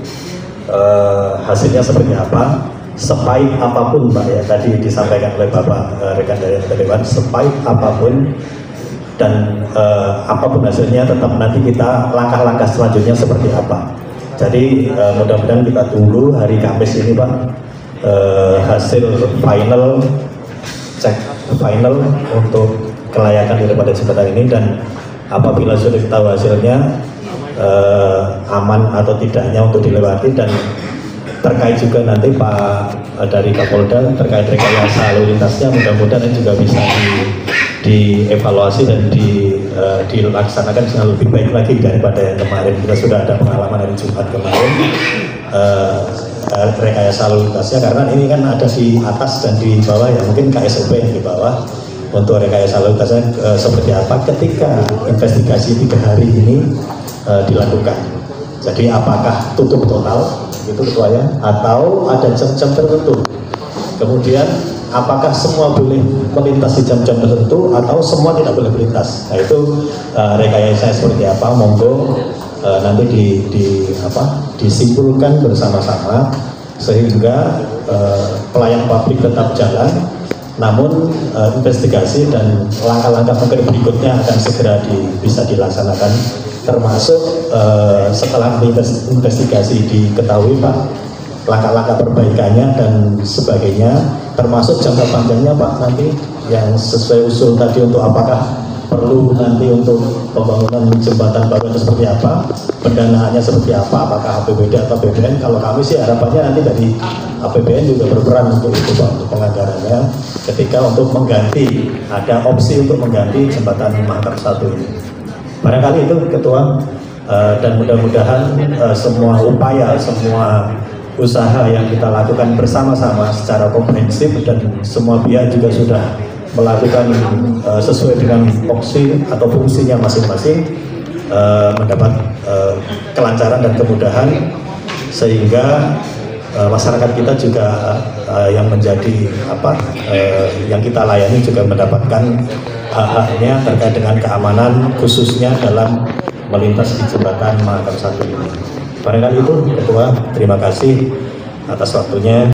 hasilnya seperti apa, sepahit apapun Pak ya, tadi disampaikan oleh Bapak rekan dari Dewan, sepahit apapun dan apapun hasilnya tetap nanti kita langkah-langkah selanjutnya seperti apa. Jadi mudah-mudahan kita tunggu hari Kamis ini Pak, hasil final, cek final untuk kelayakan daripada jembatan ini, dan apabila sudah tahu hasilnya aman atau tidaknya untuk dilewati, dan terkait juga nanti Pak dari Kapolda terkait rekayasa lalu lintasnya, mudah-mudahan juga bisa dievaluasi dan dilaksanakan dengan lebih baik lagi daripada yang kemarin. Kita sudah ada pengalaman dari Jumat kemarin rekayasa lalu lintasnya, karena ini kan ada di atas dan di bawah ya, mungkin KSOP yang di bawah untuk rekayasa lalu lintasnya seperti apa ketika investigasi 3 hari ini dilakukan. Jadi apakah tutup total itu ketuanya, atau ada jam-jam tertentu, kemudian apakah semua boleh melintas di jam-jam tertentu atau semua tidak boleh melintas. Nah itu rekayasa seperti apa, monggo nanti disimpulkan bersama-sama sehingga pelayan publik tetap jalan, namun investigasi dan langkah-langkah mungkin berikutnya akan segera bisa dilaksanakan, termasuk setelah investigasi diketahui Pak, langkah-langkah perbaikannya dan sebagainya, termasuk jangka panjangnya Pak, nanti yang sesuai usul tadi untuk apakah perlu nanti untuk pembangunan jembatan baru itu seperti apa, pendanaannya seperti apa, apakah APBD atau APBN. Kalau kami sih harapannya nanti dari APBN juga berperan untuk itu Pak, untuk penganggarannya ketika untuk mengganti, ada opsi untuk mengganti jembatan Mahakam 1 ini. Barangkali itu Ketua, dan mudah-mudahan semua upaya, semua usaha yang kita lakukan bersama-sama secara komprehensif dan semua pihak juga sudah melakukan sesuai dengan atau fungsinya masing-masing, mendapat kelancaran dan kemudahan, sehingga masyarakat kita juga yang menjadi yang kita layani juga mendapatkan hak-haknya terkait dengan keamanan, khususnya dalam melintas di jembatan Mahakam 1 ini. Barangkali itu Ketua, terima kasih atas waktunya.